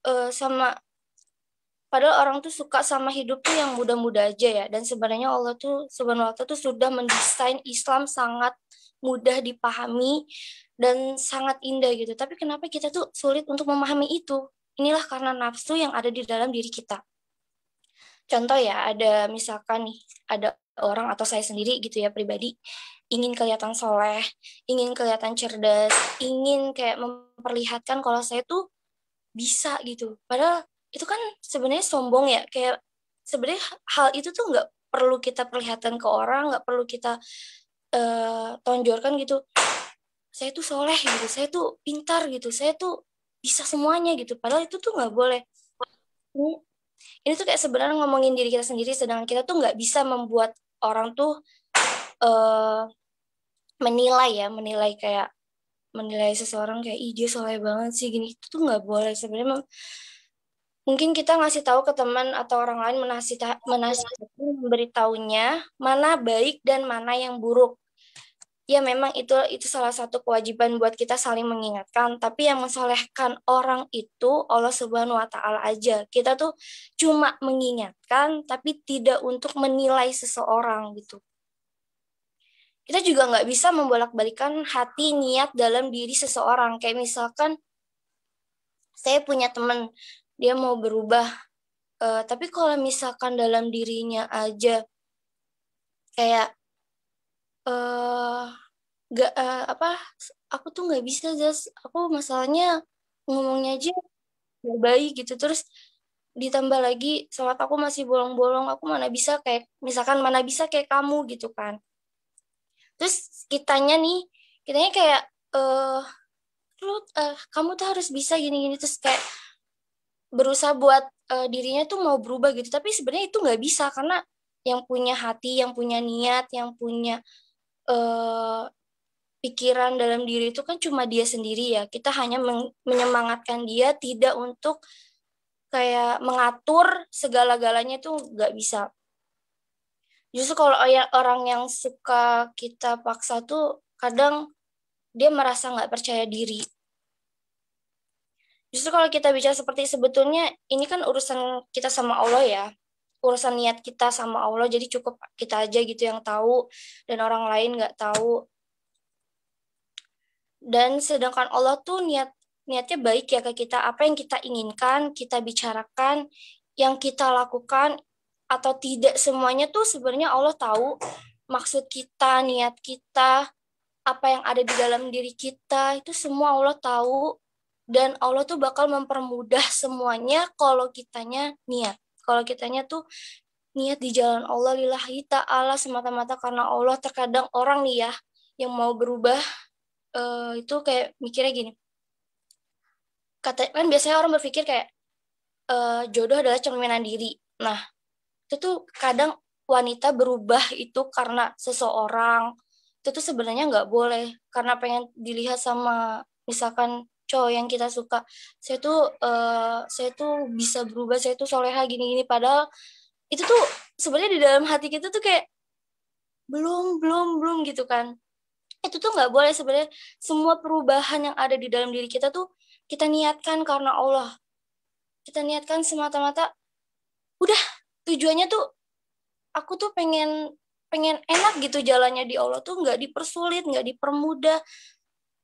padahal orang tuh suka sama hidup tuh yang mudah-mudah aja ya. Dan sebenarnya Allah tuh subhanahu wa ta'ala tuh sudah mendesain Islam sangat mudah dipahami dan sangat indah gitu. Tapi kenapa kita tuh sulit untuk memahami itu? Inilah karena nafsu yang ada di dalam diri kita. Contoh ya, ada misalkan nih, ada orang atau saya sendiri gitu ya pribadi, ingin kelihatan soleh, ingin kelihatan cerdas, ingin kayak memperlihatkan kalau saya tuh bisa gitu. Padahal itu kan sebenarnya sombong ya. Kayak sebenarnya hal itu tuh nggak perlu kita perlihatkan ke orang, nggak perlu kita tonjolkan gitu. Saya tuh soleh gitu, saya tuh pintar gitu, saya tuh bisa semuanya gitu. Padahal itu tuh nggak boleh. Ini tuh kayak sebenarnya ngomongin diri kita sendiri, sedangkan kita tuh nggak bisa membuat orang tuh menilai seseorang kayak, ih dia soleh banget sih gini. Itu tuh nggak boleh sebenarnya. Mungkin kita ngasih tahu ke teman atau orang lain, memberitahunya mana baik dan mana yang buruk. Ya memang itu salah satu kewajiban buat kita saling mengingatkan, tapi yang mensolehkan orang itu Allah Subhanahu wa ta'ala aja. Kita tuh cuma mengingatkan tapi tidak untuk menilai seseorang gitu. Kita juga nggak bisa membolak-balikan hati niat dalam diri seseorang. Kayak misalkan saya punya teman, dia mau berubah, tapi kalau misalkan dalam dirinya aja kayak aku tuh nggak bisa, aku masalahnya ngomongnya aja nggak baik gitu, terus ditambah lagi sholat aku masih bolong-bolong, aku mana bisa kayak kamu gitu kan. Terus kitanya kayak kamu tuh harus bisa gini-gini, terus kayak berusaha buat dirinya tuh mau berubah gitu, tapi sebenarnya itu nggak bisa, karena yang punya hati, yang punya niat, yang punya pikiran dalam diri itu kan cuma dia sendiri ya. Kita hanya menyemangatkan dia, tidak untuk kayak mengatur segala-galanya, itu nggak bisa. Justru kalau orang yang suka kita paksa tuh kadang dia merasa nggak percaya diri. Justru kalau kita bicara seperti, sebetulnya ini kan urusan kita sama Allah ya. urusan niat kita sama Allah, jadi cukup kita aja gitu yang tahu dan orang lain nggak tahu. Dan sedangkan Allah tuh niatnya baik ya ke kita, apa yang kita inginkan, kita bicarakan, yang kita lakukan atau tidak, semuanya tuh sebenarnya Allah tahu maksud kita, niat kita, apa yang ada di dalam diri kita, itu semua Allah tahu. Dan Allah tuh bakal mempermudah semuanya kalau kitanya niat. Kalau kitanya tuh niat di jalan Allah lillahi ta'ala semata-mata karena Allah. Terkadang orang nih ya yang mau berubah itu kayak mikirnya gini. Kan biasanya orang berpikir kayak jodoh adalah cerminan diri. Nah, itu tuh kadang wanita berubah itu karena seseorang. Itu tuh sebenarnya nggak boleh karena pengen dilihat sama misalkan cowok yang kita suka. Saya tuh bisa berubah, saya tuh soleha gini-gini, padahal itu tuh sebenarnya di dalam hati kita tuh kayak belum gitu kan. Itu tuh nggak boleh sebenarnya. Semua perubahan yang ada di dalam diri kita tuh kita niatkan karena Allah. Kita niatkan semata-mata udah tujuannya tuh aku tuh pengen enak gitu jalannya di Allah tuh, nggak dipersulit, nggak dipermudah.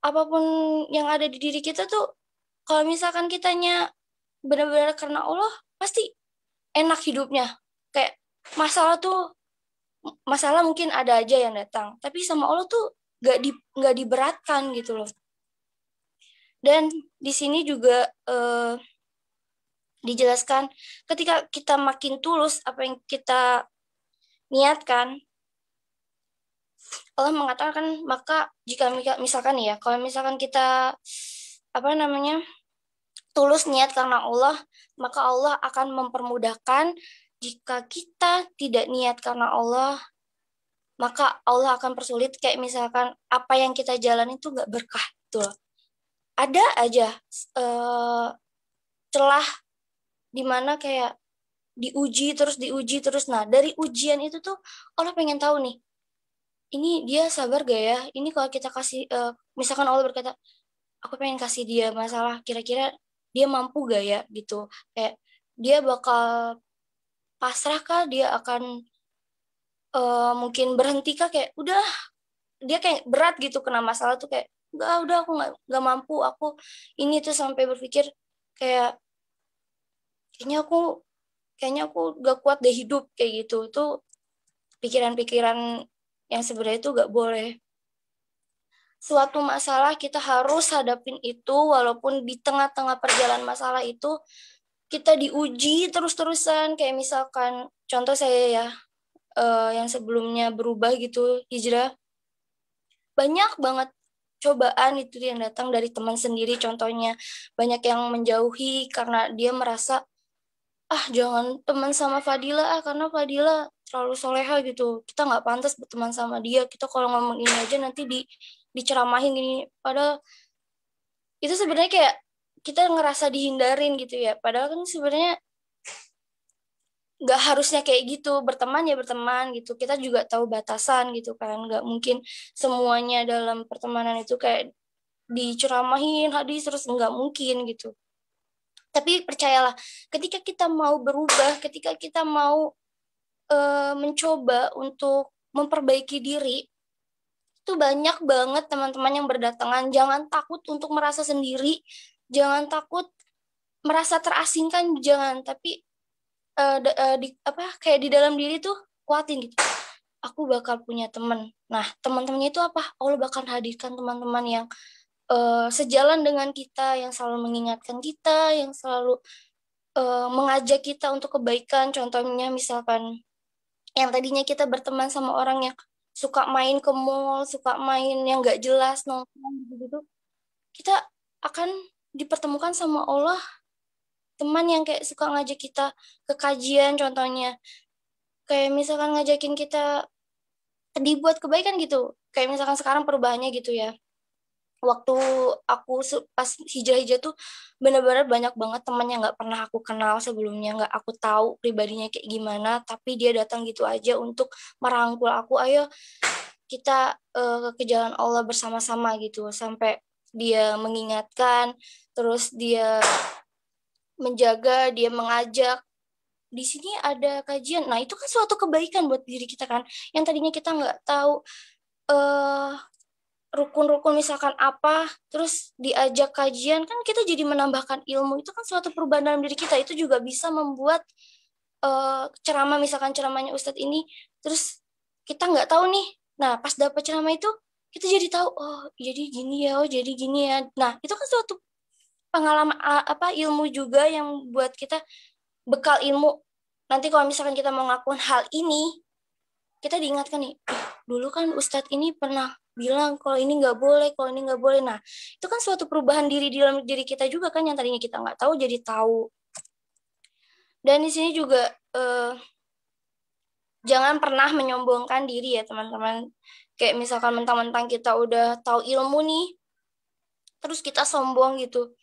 Apapun yang ada di diri kita tuh kalau misalkan kitanya benar-benar karena Allah pasti enak hidupnya. Kayak masalah mungkin ada aja yang datang, tapi sama Allah tuh nggak diberatkan gitu loh. Dan di sini juga dijelaskan ketika kita makin tulus apa yang kita niatkan, Allah mengatakan maka jika misalkan ya, kalau misalkan kita tulus niat karena Allah, maka Allah akan mempermudahkan. Jika kita tidak niat karena Allah, maka Allah akan persulit. Kayak misalkan apa yang kita jalani itu nggak berkah gitu loh. Ada aja celah dimana kayak diuji terus. Nah, dari ujian itu tuh Allah pengen tahu nih, ini dia sabar gak ya? Ini kalau kita kasih, misalkan Allah berkata, aku pengen kasih dia masalah, kira-kira dia mampu gak ya? Gitu. Kayak dia bakal pasrah kah? Dia akan mungkin berhenti kah? Kayak udah, dia kayak berat gitu kena masalah tuh kayak, udah aku nggak mampu. Aku ini tuh sampai berpikir kayak, kayaknya aku gak kuat deh hidup kayak gitu. Itu pikiran-pikiran yang sebenarnya itu gak boleh. Suatu masalah kita harus hadapin itu, walaupun di tengah-tengah perjalanan masalah itu kita diuji terus-terusan. Kayak misalkan contoh saya ya, yang sebelumnya berubah gitu, hijrah, banyak banget cobaan itu yang datang dari teman sendiri. Contohnya banyak yang menjauhi karena dia merasa jangan teman sama Fadila karena Fadila terlalu soleha gitu, kita nggak pantas berteman sama dia, kita kalau ngomong ini aja nanti diceramahin gini. Padahal itu sebenarnya kayak kita ngerasa dihindarin gitu ya, padahal kan sebenarnya nggak harusnya kayak gitu. Berteman ya berteman gitu, kita juga tahu batasan gitu kan, nggak mungkin semuanya dalam pertemanan itu kayak diceramahin hadis terus, nggak mungkin gitu. Tapi percayalah, ketika kita mau berubah, ketika kita mau mencoba untuk memperbaiki diri, itu banyak banget teman-teman yang berdatangan. Jangan takut untuk merasa sendiri, jangan takut merasa terasingkan, jangan. Tapi kayak di dalam diri tuh kuatin gitu. Aku bakal punya teman. Nah, teman-temannya itu apa? Allah bakal hadirkan teman-teman yang sejalan dengan kita, yang selalu mengingatkan kita, yang selalu mengajak kita untuk kebaikan. Contohnya misalkan yang tadinya kita berteman sama orang yang suka main ke mall, suka main yang nggak jelas, nongkrong gitu, kita akan dipertemukan sama Allah teman yang kayak suka ngajak kita ke kajian. Contohnya kayak misalkan ngajakin kita dibuat kebaikan gitu. Kayak misalkan sekarang perubahannya gitu ya. Waktu aku pas hijrah tuh benar-benar banyak banget teman yang nggak pernah aku kenal sebelumnya, nggak aku tahu pribadinya kayak gimana, tapi dia datang gitu aja untuk merangkul aku, ayo kita ke jalan Allah bersama-sama gitu. Sampai dia mengingatkan, terus dia menjaga, dia mengajak, di sini ada kajian. Nah, itu kan suatu kebaikan buat diri kita kan. Yang tadinya kita nggak tahu rukun-rukun misalkan apa, terus diajak kajian, kan kita jadi menambahkan ilmu. Itu kan suatu perubahan dalam diri kita. Itu juga bisa membuat ceramah, misalkan ceramahnya Ustadz ini, terus kita nggak tahu nih. Nah, pas dapat ceramah itu, kita jadi tahu, oh jadi gini ya, oh jadi gini ya. Nah, itu kan suatu pengalaman, ilmu juga yang buat kita bekal ilmu. Nanti kalau misalkan kita mau ngelakuin hal ini, kita diingatkan nih, dulu kan Ustadz ini pernah bilang kalau ini nggak boleh, kalau ini nggak boleh. Nah, itu kan suatu perubahan diri di dalam diri kita juga kan, yang tadinya kita nggak tahu jadi tahu. Dan di sini juga jangan pernah menyombongkan diri ya teman-teman. Kayak misalkan mentang-mentang kita udah tahu ilmu nih, terus kita sombong gitu.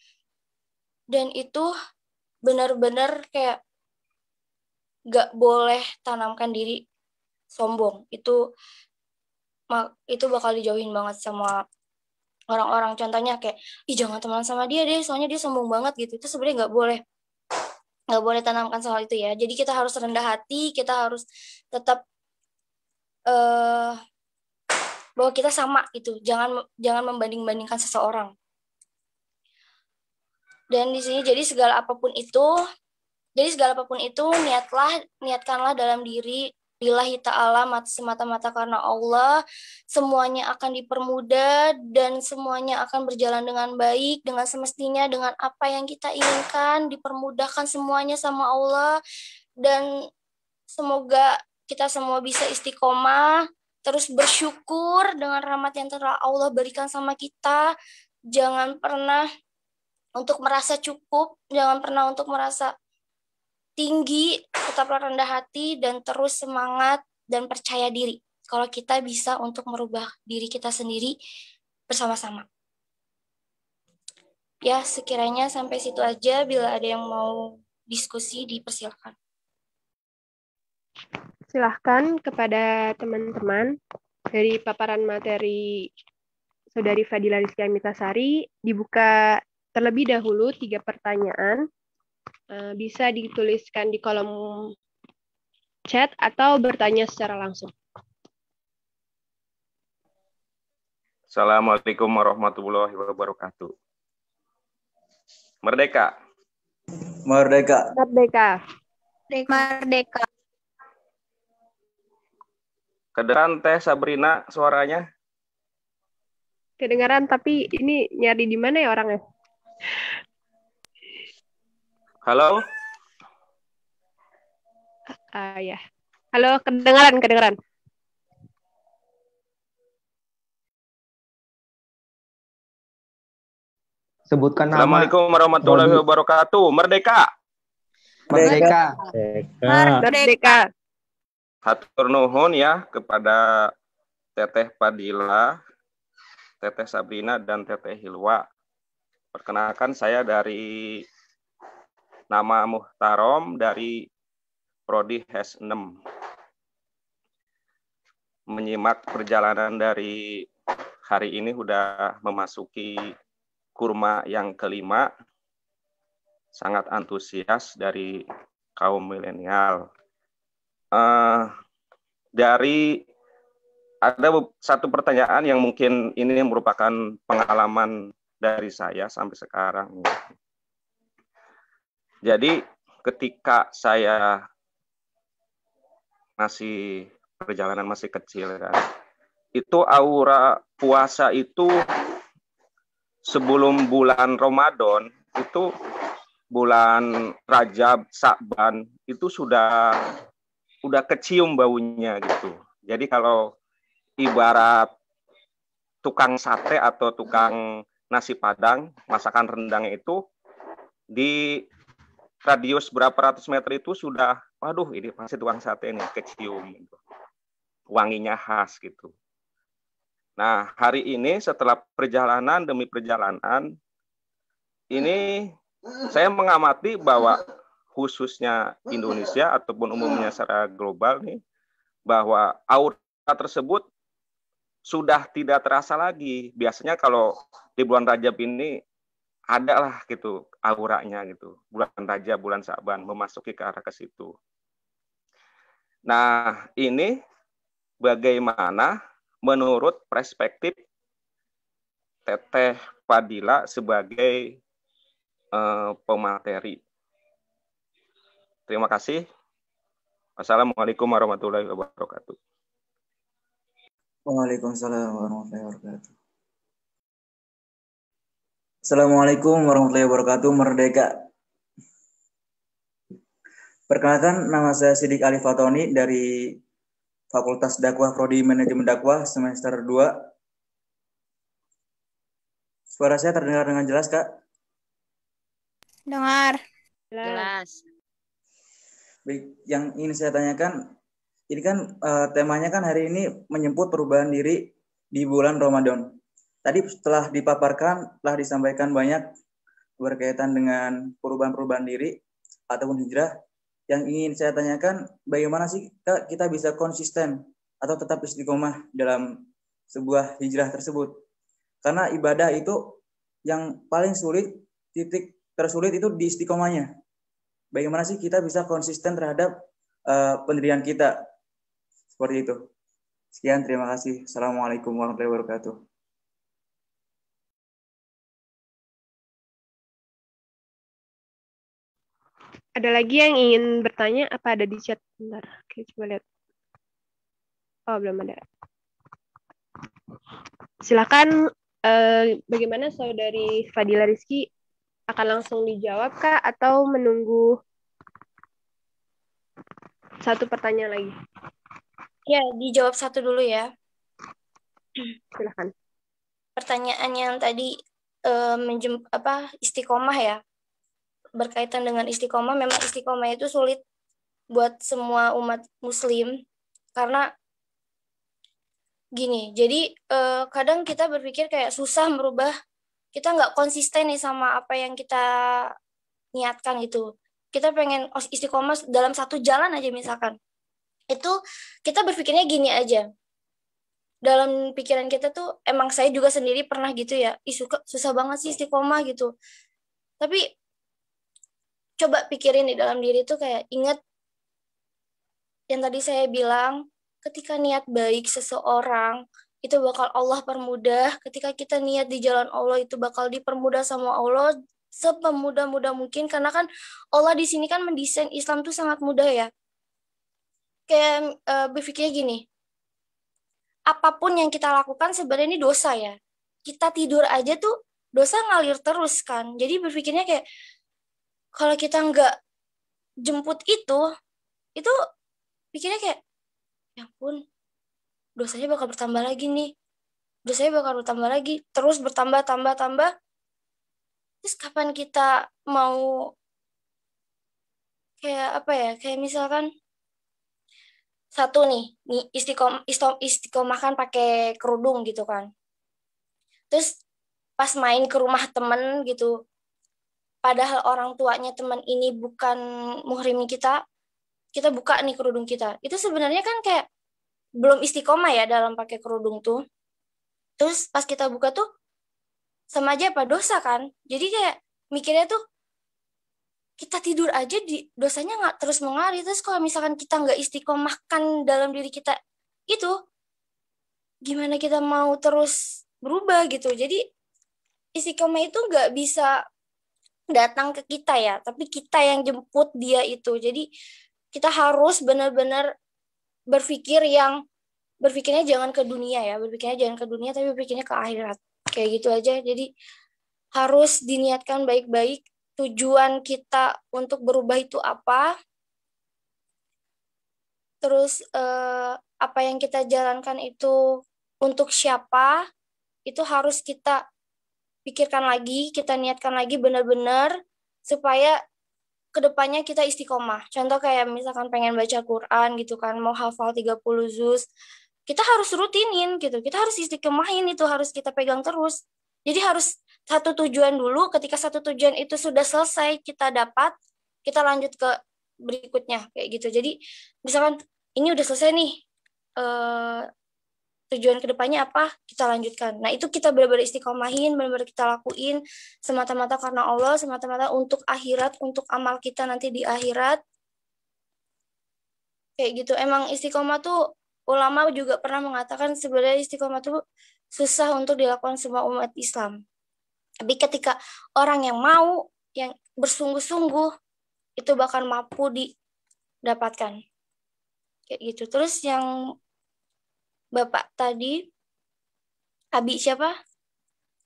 Dan itu benar-benar kayak nggak boleh tanamkan diri sombong. Itu bakal dijauhin banget sama orang-orang. Contohnya kayak, ih jangan teman sama dia deh, soalnya dia sombong banget gitu. Itu sebenarnya nggak boleh tanamkan soal itu ya. Jadi kita harus rendah hati, kita harus tetap bahwa kita sama gitu. Jangan membanding-bandingkan seseorang. Dan di sini jadi segala apapun itu niatkanlah dalam diri lillahi ta'ala, semata-mata karena Allah, semuanya akan dipermudah dan semuanya akan berjalan dengan baik, dengan semestinya, dengan apa yang kita inginkan, dipermudahkan semuanya sama Allah. Dan semoga kita semua bisa istiqomah, terus bersyukur dengan rahmat yang telah Allah berikan sama kita. Jangan pernah untuk merasa cukup, jangan pernah untuk merasa tinggi, tetaplah rendah hati dan terus semangat dan percaya diri kalau kita bisa untuk merubah diri kita sendiri bersama-sama. Ya, sekiranya sampai situ aja. Bila ada yang mau diskusi, dipersilakan. Silahkan kepada teman-teman dari paparan materi Saudari Fadila Rizky Amitasari, dibuka terlebih dahulu 3 pertanyaan. Bisa dituliskan di kolom chat atau bertanya secara langsung. Assalamualaikum warahmatullahi wabarakatuh. Merdeka. Merdeka. Merdeka. Merdeka. Kedengaran Teh Sabrina suaranya? Kedengaran, tapi ini nyari di mana ya orangnya? Halo? Ya. Halo, kedengaran. Sebutkan nama. Assalamualaikum warahmatullahi wabarakatuh. Merdeka. Merdeka. Merdeka. Hatur nuhun ya kepada Teteh Fadila, Teteh Sabrina, dan Teteh Hilwa. Perkenalkan, saya dari nama Muhtarom dari Prodi HES 6. Menyimak perjalanan dari hari ini sudah memasuki kurma yang kelima. Sangat antusias dari kaum milenial. Dari ada satu pertanyaan yang mungkin ini merupakan pengalaman dari saya sampai sekarang. Jadi ketika saya perjalanan masih kecil kan, itu aura puasa itu sebelum bulan Ramadan, itu bulan Rajab, Sa'ban, itu sudah kecium baunya gitu. Jadi kalau ibarat tukang sate atau tukang nasi padang, masakan rendangnya itu di radius berapa ratus meter itu sudah, waduh ini pasti tukang sate nih, kecium gitu. Wanginya khas gitu. Nah, hari ini setelah perjalanan demi perjalanan, ini saya mengamati bahwa khususnya Indonesia ataupun umumnya secara global nih, bahwa aura tersebut sudah tidak terasa lagi. Biasanya kalau di bulan Rajab ini ada lah gitu auranya gitu. Bulan Rajab, bulan Sa'ban memasuki ke arah ke situ. Nah, ini bagaimana menurut perspektif Teteh Fadila sebagai pemateri. Terima kasih. Wassalamualaikum warahmatullahi wabarakatuh. Waalaikumsalam warahmatullahi wabarakatuh. Assalamualaikum warahmatullahi wabarakatuh. Merdeka. Perkenalkan, nama saya Sidik Ali Fatoni dari Fakultas Dakwah Prodi Manajemen Dakwah semester 2. Suara saya terdengar dengan jelas, Kak? Dengar. Jelas. Baik, yang ingin saya tanyakan, ini kan temanya kan hari ini menyebut perubahan diri di bulan Ramadan. Tadi setelah dipaparkan, telah disampaikan banyak berkaitan dengan perubahan-perubahan diri ataupun hijrah. Yang ingin saya tanyakan, bagaimana sih Kak, kita bisa konsisten atau tetap istiqomah dalam sebuah hijrah tersebut? Karena ibadah itu yang paling sulit, titik tersulit itu di istiqomahnya. Bagaimana sih kita bisa konsisten terhadap pendirian kita? Seperti itu. Sekian, terima kasih. Assalamualaikum warahmatullahi wabarakatuh. Ada lagi yang ingin bertanya? Apa ada di chat? Bentar, oke, coba lihat. Oh, belum ada. Silakan, bagaimana saudari Fadila Rizky? Akan langsung dijawab kah atau menunggu satu pertanyaan lagi? Ya, dijawab satu dulu ya. Silakan. Pertanyaan yang tadi istiqomah ya. Berkaitan dengan istiqomah, memang istiqomah itu sulit buat semua umat muslim karena gini, jadi kadang kita berpikir kayak susah merubah, kita nggak konsisten nih sama apa yang kita niatkan gitu. Kita pengen istiqomah dalam satu jalan aja misalkan, itu kita berpikirnya gini aja. Dalam pikiran kita tuh, emang saya juga sendiri pernah gitu ya, susah banget sih istiqomah gitu. Tapi coba pikirin di dalam diri tuh kayak ingat yang tadi saya bilang, ketika niat baik seseorang itu bakal Allah permudah. Ketika kita niat di jalan Allah itu bakal dipermudah sama Allah sepemudah-mudah mungkin, karena kan Allah di sini kan mendesain Islam tuh sangat mudah ya. Kayak berpikirnya gini, apapun yang kita lakukan sebenarnya ini dosa ya. Kita tidur aja tuh dosa ngalir terus kan. Jadi berpikirnya kayak kalau kita nggak jemput itu pikirnya kayak, ya ampun, dosanya bakal bertambah lagi nih. Dosanya bakal bertambah lagi, terus bertambah, tambah. Terus kapan kita mau kayak apa ya? Kayak misalkan satu nih istiqomah kan pakai kerudung gitu kan. Terus pas main ke rumah temen gitu, padahal orang tuanya teman ini bukan muhrim kita buka nih kerudung kita. Itu sebenarnya kan kayak belum istiqomah ya dalam pakai kerudung tuh. Terus pas kita buka tuh sama aja apa dosa kan. Jadi kayak mikirnya tuh kita tidur aja dosanya nggak terus mengalir. Terus kalau misalkan kita nggak istiqomahkan dalam diri kita itu, gimana kita mau terus berubah gitu. Jadi istiqomah itu nggak bisa datang ke kita ya, tapi kita yang jemput dia itu. Jadi kita harus benar-benar berpikirnya jangan ke dunia ya, tapi berpikirnya ke akhirat. Kayak gitu aja. Jadi harus diniatkan baik-baik tujuan kita untuk berubah itu apa. Terus apa yang kita jalankan itu untuk siapa, itu harus kita pikirkan lagi, kita niatkan lagi benar-benar supaya kedepannya kita istiqomah. Contoh kayak misalkan pengen baca Quran gitu kan, mau hafal 30 juz, kita harus rutinin gitu, kita harus istiqomahin, itu harus kita pegang terus. Jadi harus satu tujuan dulu, ketika satu tujuan itu sudah selesai kita dapat, kita lanjut ke berikutnya kayak gitu. Jadi misalkan ini udah selesai nih tujuan kedepannya apa, kita lanjutkan. Nah itu kita benar-benar istiqomahin, benar-benar kita lakuin semata-mata karena Allah, semata-mata untuk akhirat, untuk amal kita nanti di akhirat. Kayak gitu. Emang istiqomah tuh ulama juga pernah mengatakan sebenarnya istiqomah tuh susah untuk dilakukan semua umat Islam. Tapi ketika orang yang mau, yang bersungguh-sungguh, itu bakal mampu didapatkan. Kayak gitu. Terus yang Bapak tadi, Abi siapa?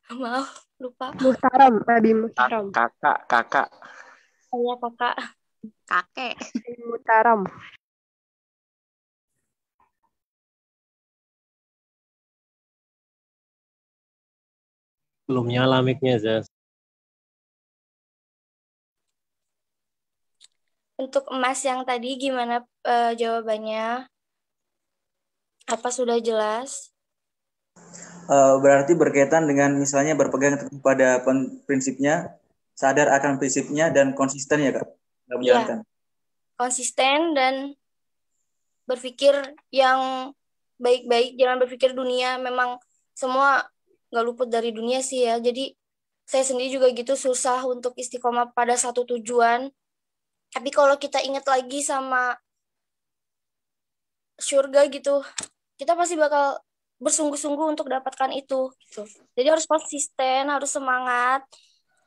Maaf, lupa. Muhtaram, Abi Muhtaram. Kakak. Saya kakak. Kakek. Muhtaram. Belum nyala mic-nya, Zaz. Untuk emas yang tadi gimana jawabannya? Apa sudah jelas? Berarti berkaitan dengan misalnya berpegang teguh pada prinsipnya, sadar akan prinsipnya, dan konsisten ya Kak? Iya, konsisten dan berpikir yang baik-baik, jangan berpikir dunia. Memang semua nggak luput dari dunia sih ya. Jadi saya sendiri juga gitu susah untuk istiqomah pada satu tujuan. Tapi kalau kita ingat lagi sama surga gitu, kita pasti bakal bersungguh-sungguh untuk dapatkan itu. Gitu. Jadi harus konsisten, harus semangat,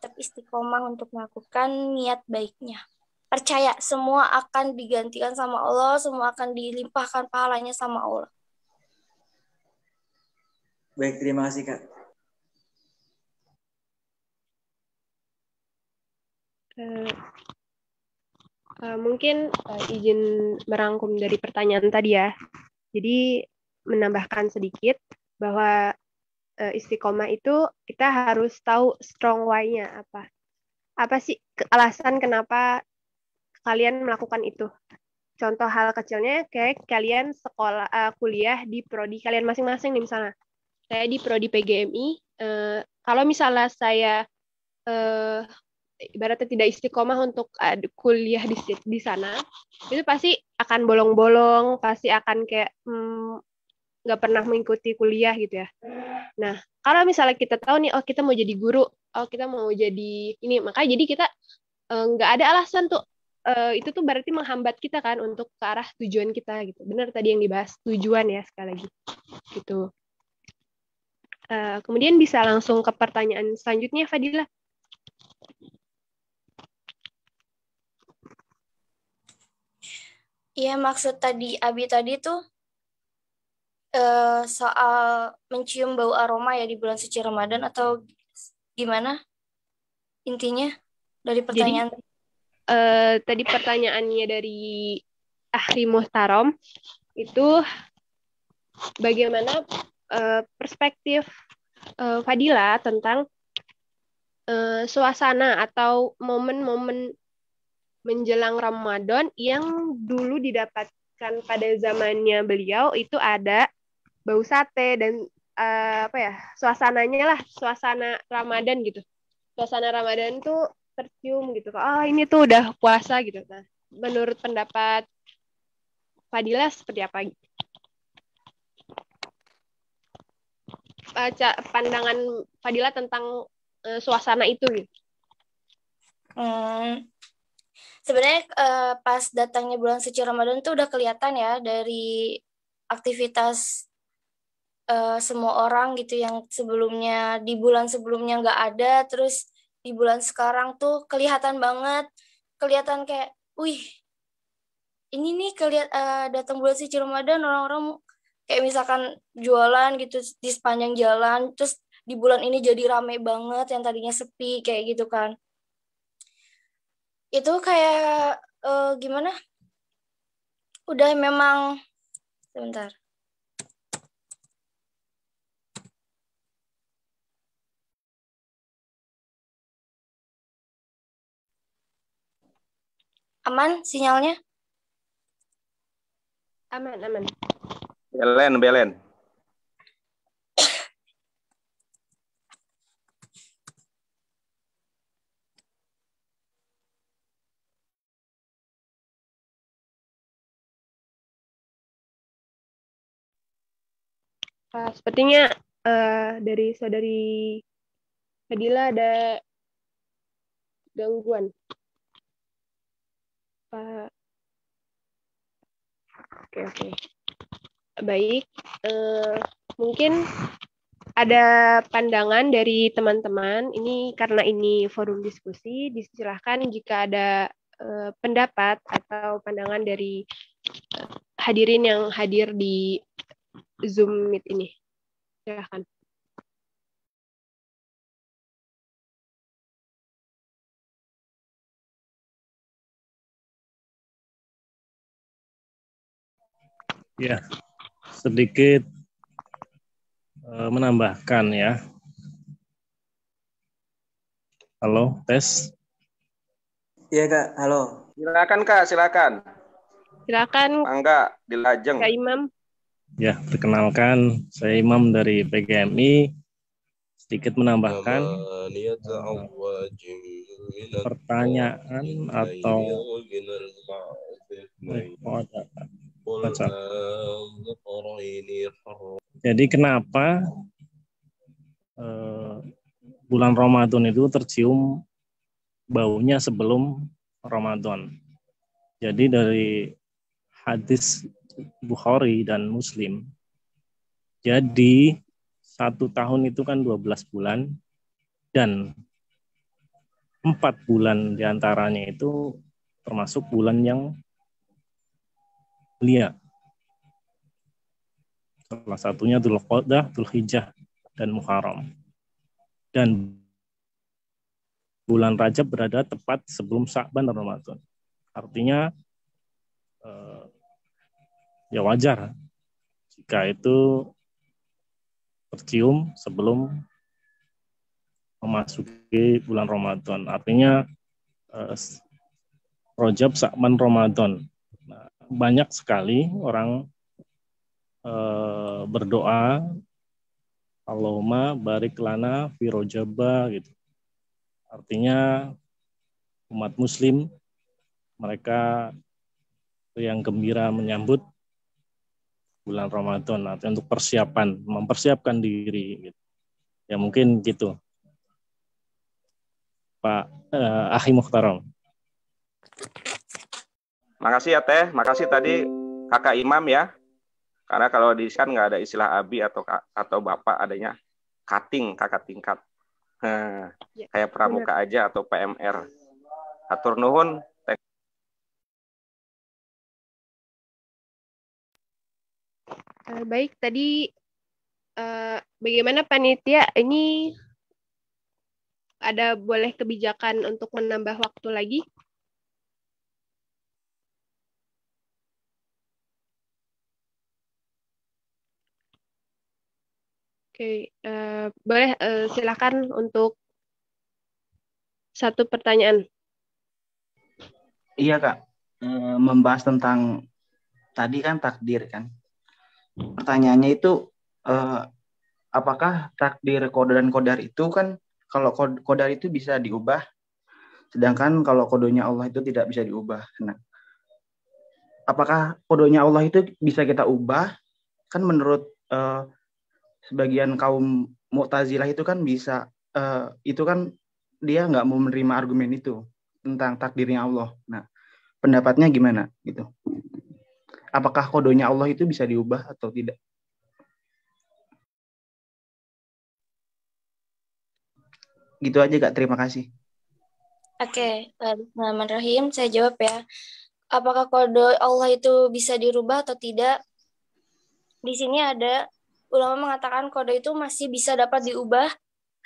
tetap istiqomah untuk melakukan niat baiknya. Percaya semua akan digantikan sama Allah, semua akan dilimpahkan pahalanya sama Allah. Baik, terima kasih Kak. Mungkin izin merangkum dari pertanyaan tadi ya. Jadi menambahkan sedikit bahwa istiqomah itu kita harus tahu strong why-nya apa. Apa sih alasan kenapa kalian melakukan itu? Contoh hal kecilnya kayak kalian kuliah di prodi kalian masing-masing nih misalnya. Saya di prodi PGMI. Kalau misalnya saya ibaratnya tidak istiqomah untuk kuliah di sana, itu pasti akan bolong-bolong, pasti akan kayak nggak pernah mengikuti kuliah gitu ya. Nah, kalau misalnya kita tahu nih, oh kita mau jadi guru, oh kita mau jadi ini, makanya jadi kita nggak ada alasan tuh, itu tuh berarti menghambat kita kan untuk ke arah tujuan kita gitu. Benar tadi yang dibahas tujuan ya sekali lagi gitu. Kemudian bisa langsung ke pertanyaan selanjutnya, Fadila. Iya, maksud tadi Abi tadi tuh soal mencium bau aroma ya di bulan suci Ramadan atau gimana intinya dari pertanyaan? Jadi tadi pertanyaannya dari Ahli Muhtarom itu bagaimana perspektif Fadila tentang suasana atau momen-momen menjelang Ramadan yang dulu didapatkan pada zamannya beliau itu ada bau sate dan suasananya lah, suasana Ramadan gitu. Suasana Ramadan tuh tercium gitu. Oh, ini tuh udah puasa gitu. Nah, menurut pendapat Fadila seperti apa? Pandangan Fadila tentang suasana itu gitu. Sebenarnya pas datangnya bulan suci Ramadan tuh udah kelihatan ya dari aktivitas semua orang gitu yang sebelumnya di bulan sebelumnya nggak ada, terus di bulan sekarang tuh kelihatan banget, kelihatan kayak, wih, ini nih datang bulan suci Ramadan orang-orang kayak misalkan jualan gitu di sepanjang jalan, terus di bulan ini jadi rame banget yang tadinya sepi kayak gitu kan. Itu kayak gimana? Udah memang sebentar. Aman sinyalnya? Aman. Belen. Sepertinya dari saudari Fadila ada gangguan. Oke. Baik, mungkin ada pandangan dari teman-teman. Ini karena ini forum diskusi, disilahkan jika ada pendapat atau pandangan dari hadirin yang hadir di Zoom Meet ini. Silahkan. Ya, sedikit menambahkan ya. Halo, tes. Iya Kak, halo. Silakan Kak, silakan. Silakan. Mangga, dilajeng. Kak Imam. Ya, perkenalkan saya Imam dari PGMI. Sedikit menambahkan pertanyaan atau jadi kenapa bulan Ramadan itu tercium baunya sebelum Ramadan? Jadi dari hadis Bukhari dan Muslim, jadi 1 tahun itu kan 12 bulan dan 4 bulan diantaranya itu termasuk bulan yang mulia. Salah satunya Dzulqa'dah, Dzulhijjah, dan Muharram. Dan bulan Rajab berada tepat sebelum Sya'ban dan Ramadan. Artinya ya wajar jika itu tercium sebelum memasuki bulan Ramadan. Artinya Rajab, Sya'ban, Ramadan. Nah, banyak sekali orang berdoa Allahumma barik lana fi Rajaba gitu. Artinya umat muslim mereka yang gembira menyambut bulan Ramadan, artinya untuk persiapan, mempersiapkan diri gitu. Ya mungkin gitu. Pak Akhi Mukhtaram. Makasih ya Teh, makasih tadi Kakak Imam ya. Karena kalau di kan nggak ada istilah abi atau bapak, adanya cutting, kakak tingkat. Kayak pramuka aja atau PMR. Atur nuhun. Baik, tadi bagaimana panitia ini ada boleh kebijakan untuk menambah waktu lagi? Oke, boleh silakan untuk satu pertanyaan. Iya Kak, membahas tentang tadi kan takdir kan. Pertanyaannya itu apakah takdir qada dan qadar itu kan, kalau qadar itu bisa diubah, sedangkan kalau qadanya Allah itu tidak bisa diubah. Nah, apakah qadanya Allah itu bisa kita ubah? Kan menurut sebagian kaum Mu'tazilah itu kan bisa, itu kan dia nggak mau menerima argumen itu tentang takdirnya Allah. Nah, pendapatnya gimana gitu? Apakah qadanya Allah itu bisa diubah atau tidak? Gitu aja Kak, terima kasih. Oke, Bismillahirrahmanirrahim. Saya jawab ya. Apakah qada Allah itu bisa dirubah atau tidak? Di sini ada ulama mengatakan qada itu masih bisa dapat diubah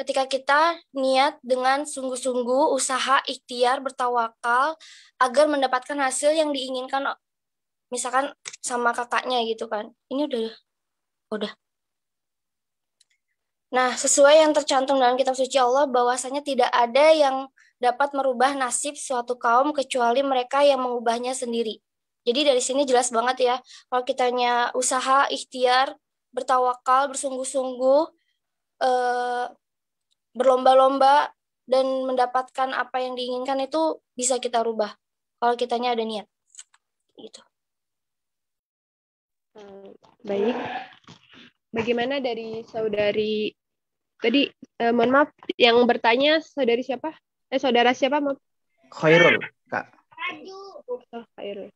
ketika kita niat dengan sungguh-sungguh, usaha, ikhtiar, bertawakal agar mendapatkan hasil yang diinginkan, misalkan sama kakaknya gitu kan. Ini udah. Nah, sesuai yang tercantum dalam kitab suci Allah, bahwasanya tidak ada yang dapat merubah nasib suatu kaum kecuali mereka yang mengubahnya sendiri. Jadi dari sini jelas banget ya, kalau kitanya usaha, ikhtiar, bertawakal, bersungguh-sungguh, berlomba-lomba, dan mendapatkan apa yang diinginkan itu bisa kita rubah. Kalau kitanya ada niat. Gitu. Baik. Bagaimana dari saudari tadi? Mohon maaf, yang bertanya saudari siapa? Saudara siapa, maaf? Khairul, Kak. Oh, Khairul.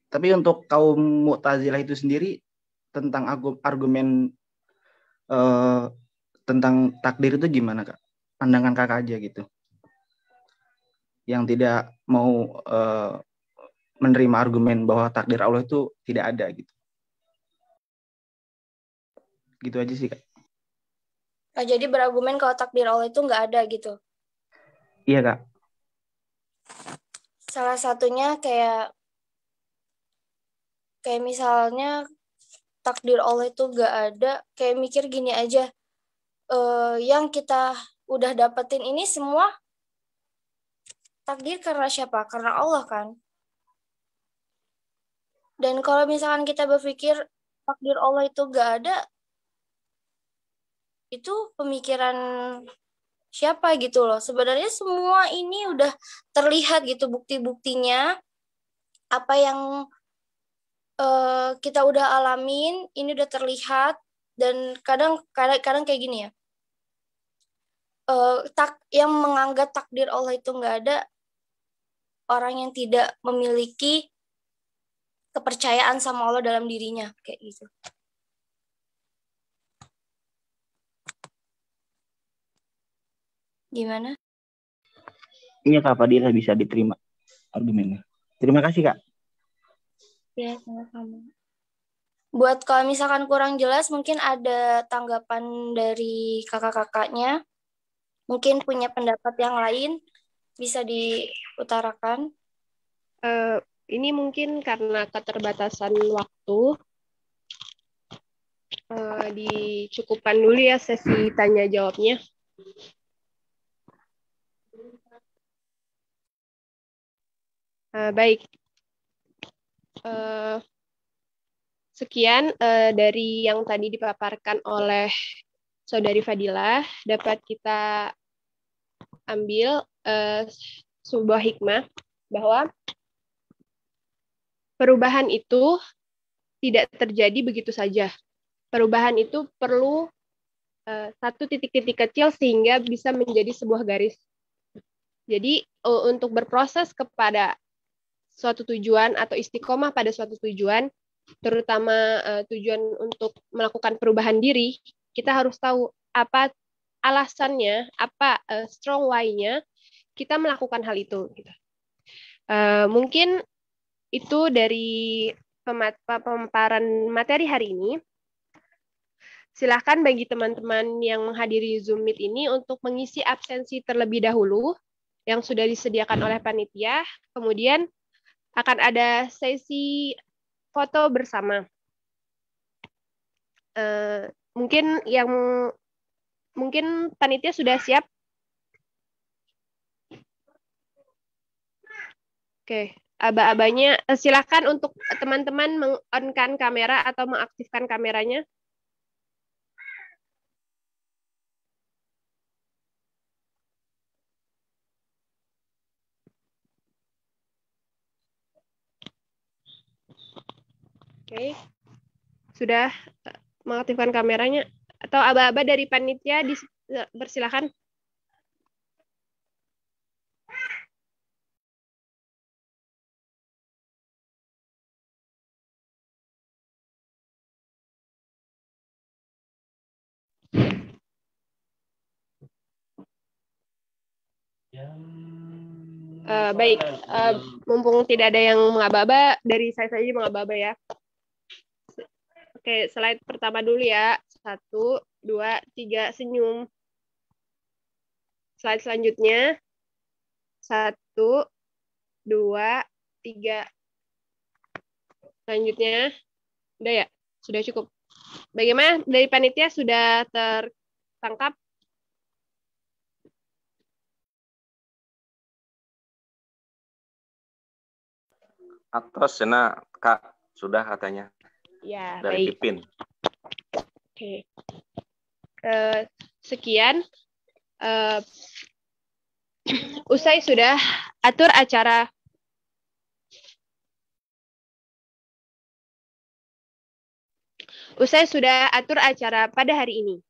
Tapi untuk kaum Mu'tazilah itu sendiri tentang argumen tentang takdir itu gimana, Kak? Pandangan Kakak aja gitu. Yang tidak mau menerima argumen bahwa takdir Allah itu tidak ada gitu. Gitu aja sih, Kak. Nah, jadi berargumen kalau takdir Allah itu nggak ada gitu. Iya, Kak. Salah satunya kayak misalnya takdir Allah itu nggak ada, kayak mikir gini aja, yang kita udah dapetin ini semua takdir karena siapa? Karena Allah kan. Dan kalau misalkan kita berpikir takdir Allah itu nggak ada, itu pemikiran siapa gitu loh. Sebenarnya semua ini udah terlihat gitu bukti-buktinya, apa yang kita udah alamin, ini udah terlihat. Dan kadang kayak gini ya, yang menganggap takdir Allah itu nggak ada, orang yang tidak memiliki kepercayaan sama Allah dalam dirinya, kayak gitu. Gimana? Iya, Kak Fadila, bisa diterima argumennya. Terima kasih, Kak. Ya, sama-sama. Buat kalau misalkan kurang jelas, mungkin ada tanggapan dari kakak-kakaknya. Mungkin punya pendapat yang lain, bisa diutarakan. Ini mungkin karena keterbatasan waktu, dicukupkan dulu ya sesi tanya jawabnya. Baik. Sekian dari yang tadi dipaparkan oleh Saudari Fadilah, dapat kita ambil sebuah hikmah bahwa perubahan itu tidak terjadi begitu saja. Perubahan itu perlu satu titik-titik kecil sehingga bisa menjadi sebuah garis. Jadi untuk berproses kepada suatu tujuan atau istiqomah pada suatu tujuan, terutama tujuan untuk melakukan perubahan diri, kita harus tahu apa alasannya, apa strong why-nya kita melakukan hal itu. Mungkin itu dari pemaparan materi hari ini. Silahkan bagi teman-teman yang menghadiri Zoom Meet ini untuk mengisi absensi terlebih dahulu yang sudah disediakan oleh panitia. Kemudian akan ada sesi foto bersama. Mungkin panitia sudah siap. Oke, aba-abanya silakan untuk teman-teman meng-on-kan kamera atau mengaktifkan kameranya. Oke, sudah mengaktifkan kameranya atau aba-aba dari panitia bersilakan. Baik, mumpung tidak ada yang mengaba-aba, dari saya saja mengaba-aba ya. Oke, slide pertama dulu ya. 1, 2, 3, senyum. Slide selanjutnya. 1, 2, 3. Selanjutnya. Udah ya? Sudah cukup. Bagaimana dari panitia sudah tertangkap? Atos, Sena, Kak, sudah katanya. Ya, dari baik. Pipin. Oke. Sekian. Usai sudah atur acara Usai sudah atur acara pada hari ini.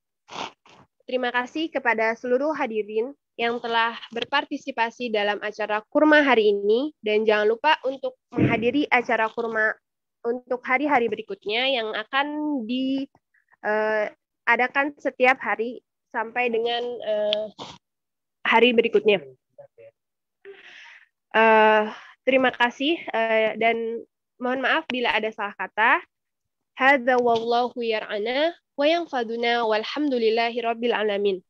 Terima kasih kepada seluruh hadirin yang telah berpartisipasi dalam acara kurma hari ini, dan jangan lupa untuk menghadiri acara kurma untuk hari-hari berikutnya yang akan diadakan setiap hari sampai dengan hari berikutnya. Terima kasih dan mohon maaf bila ada salah kata. Hadza wallahu yar'ana wa yanfaduna walhamdulillahi rabbil alamin.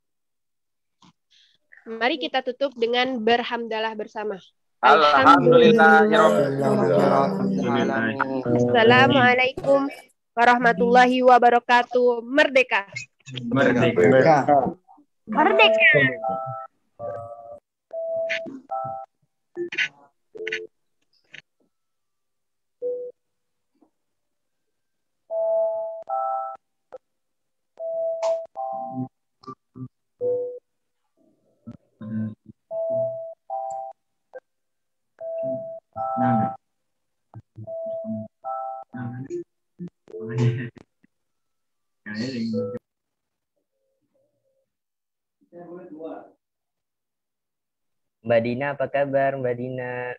Mari kita tutup dengan berhamdalah bersama. Assalamualaikum warahmatullahi wabarakatuh. Merdeka. Merdeka. Merdeka. Mbak Dina, apa kabar Mbak Dina?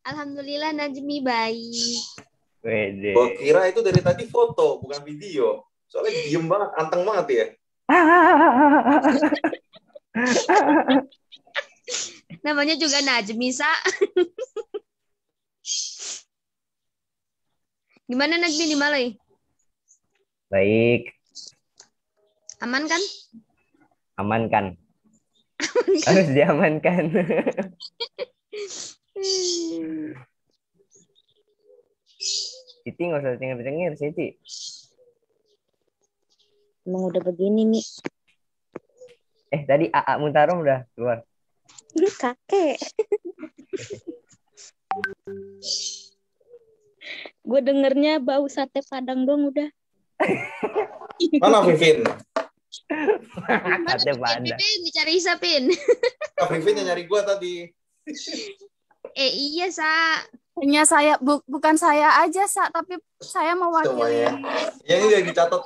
Alhamdulillah Najmi baik. Wede. Gua kira itu dari tadi foto, bukan video. Soalnya diem banget, anteng banget ya. Namanya juga Najmi, Sa. Gimana Najmi di Malai? Baik. Aman kan? Aman kan? Harus diamankan. Siti nggak usah cengir-cengir, Siti. Emang udah begini, Mi. Tadi AA Muntarom udah keluar. Kakek. Gue dengernya bau sate Padang dong udah. Mana Vivin? Sate Padang. Pin, dicari Isa, Pin. Vivin yang nyari gue tadi. Iya, Sa. Hanya saya, bukan saya aja, Sa, tapi saya mewakili. Yang ini udah dicatat.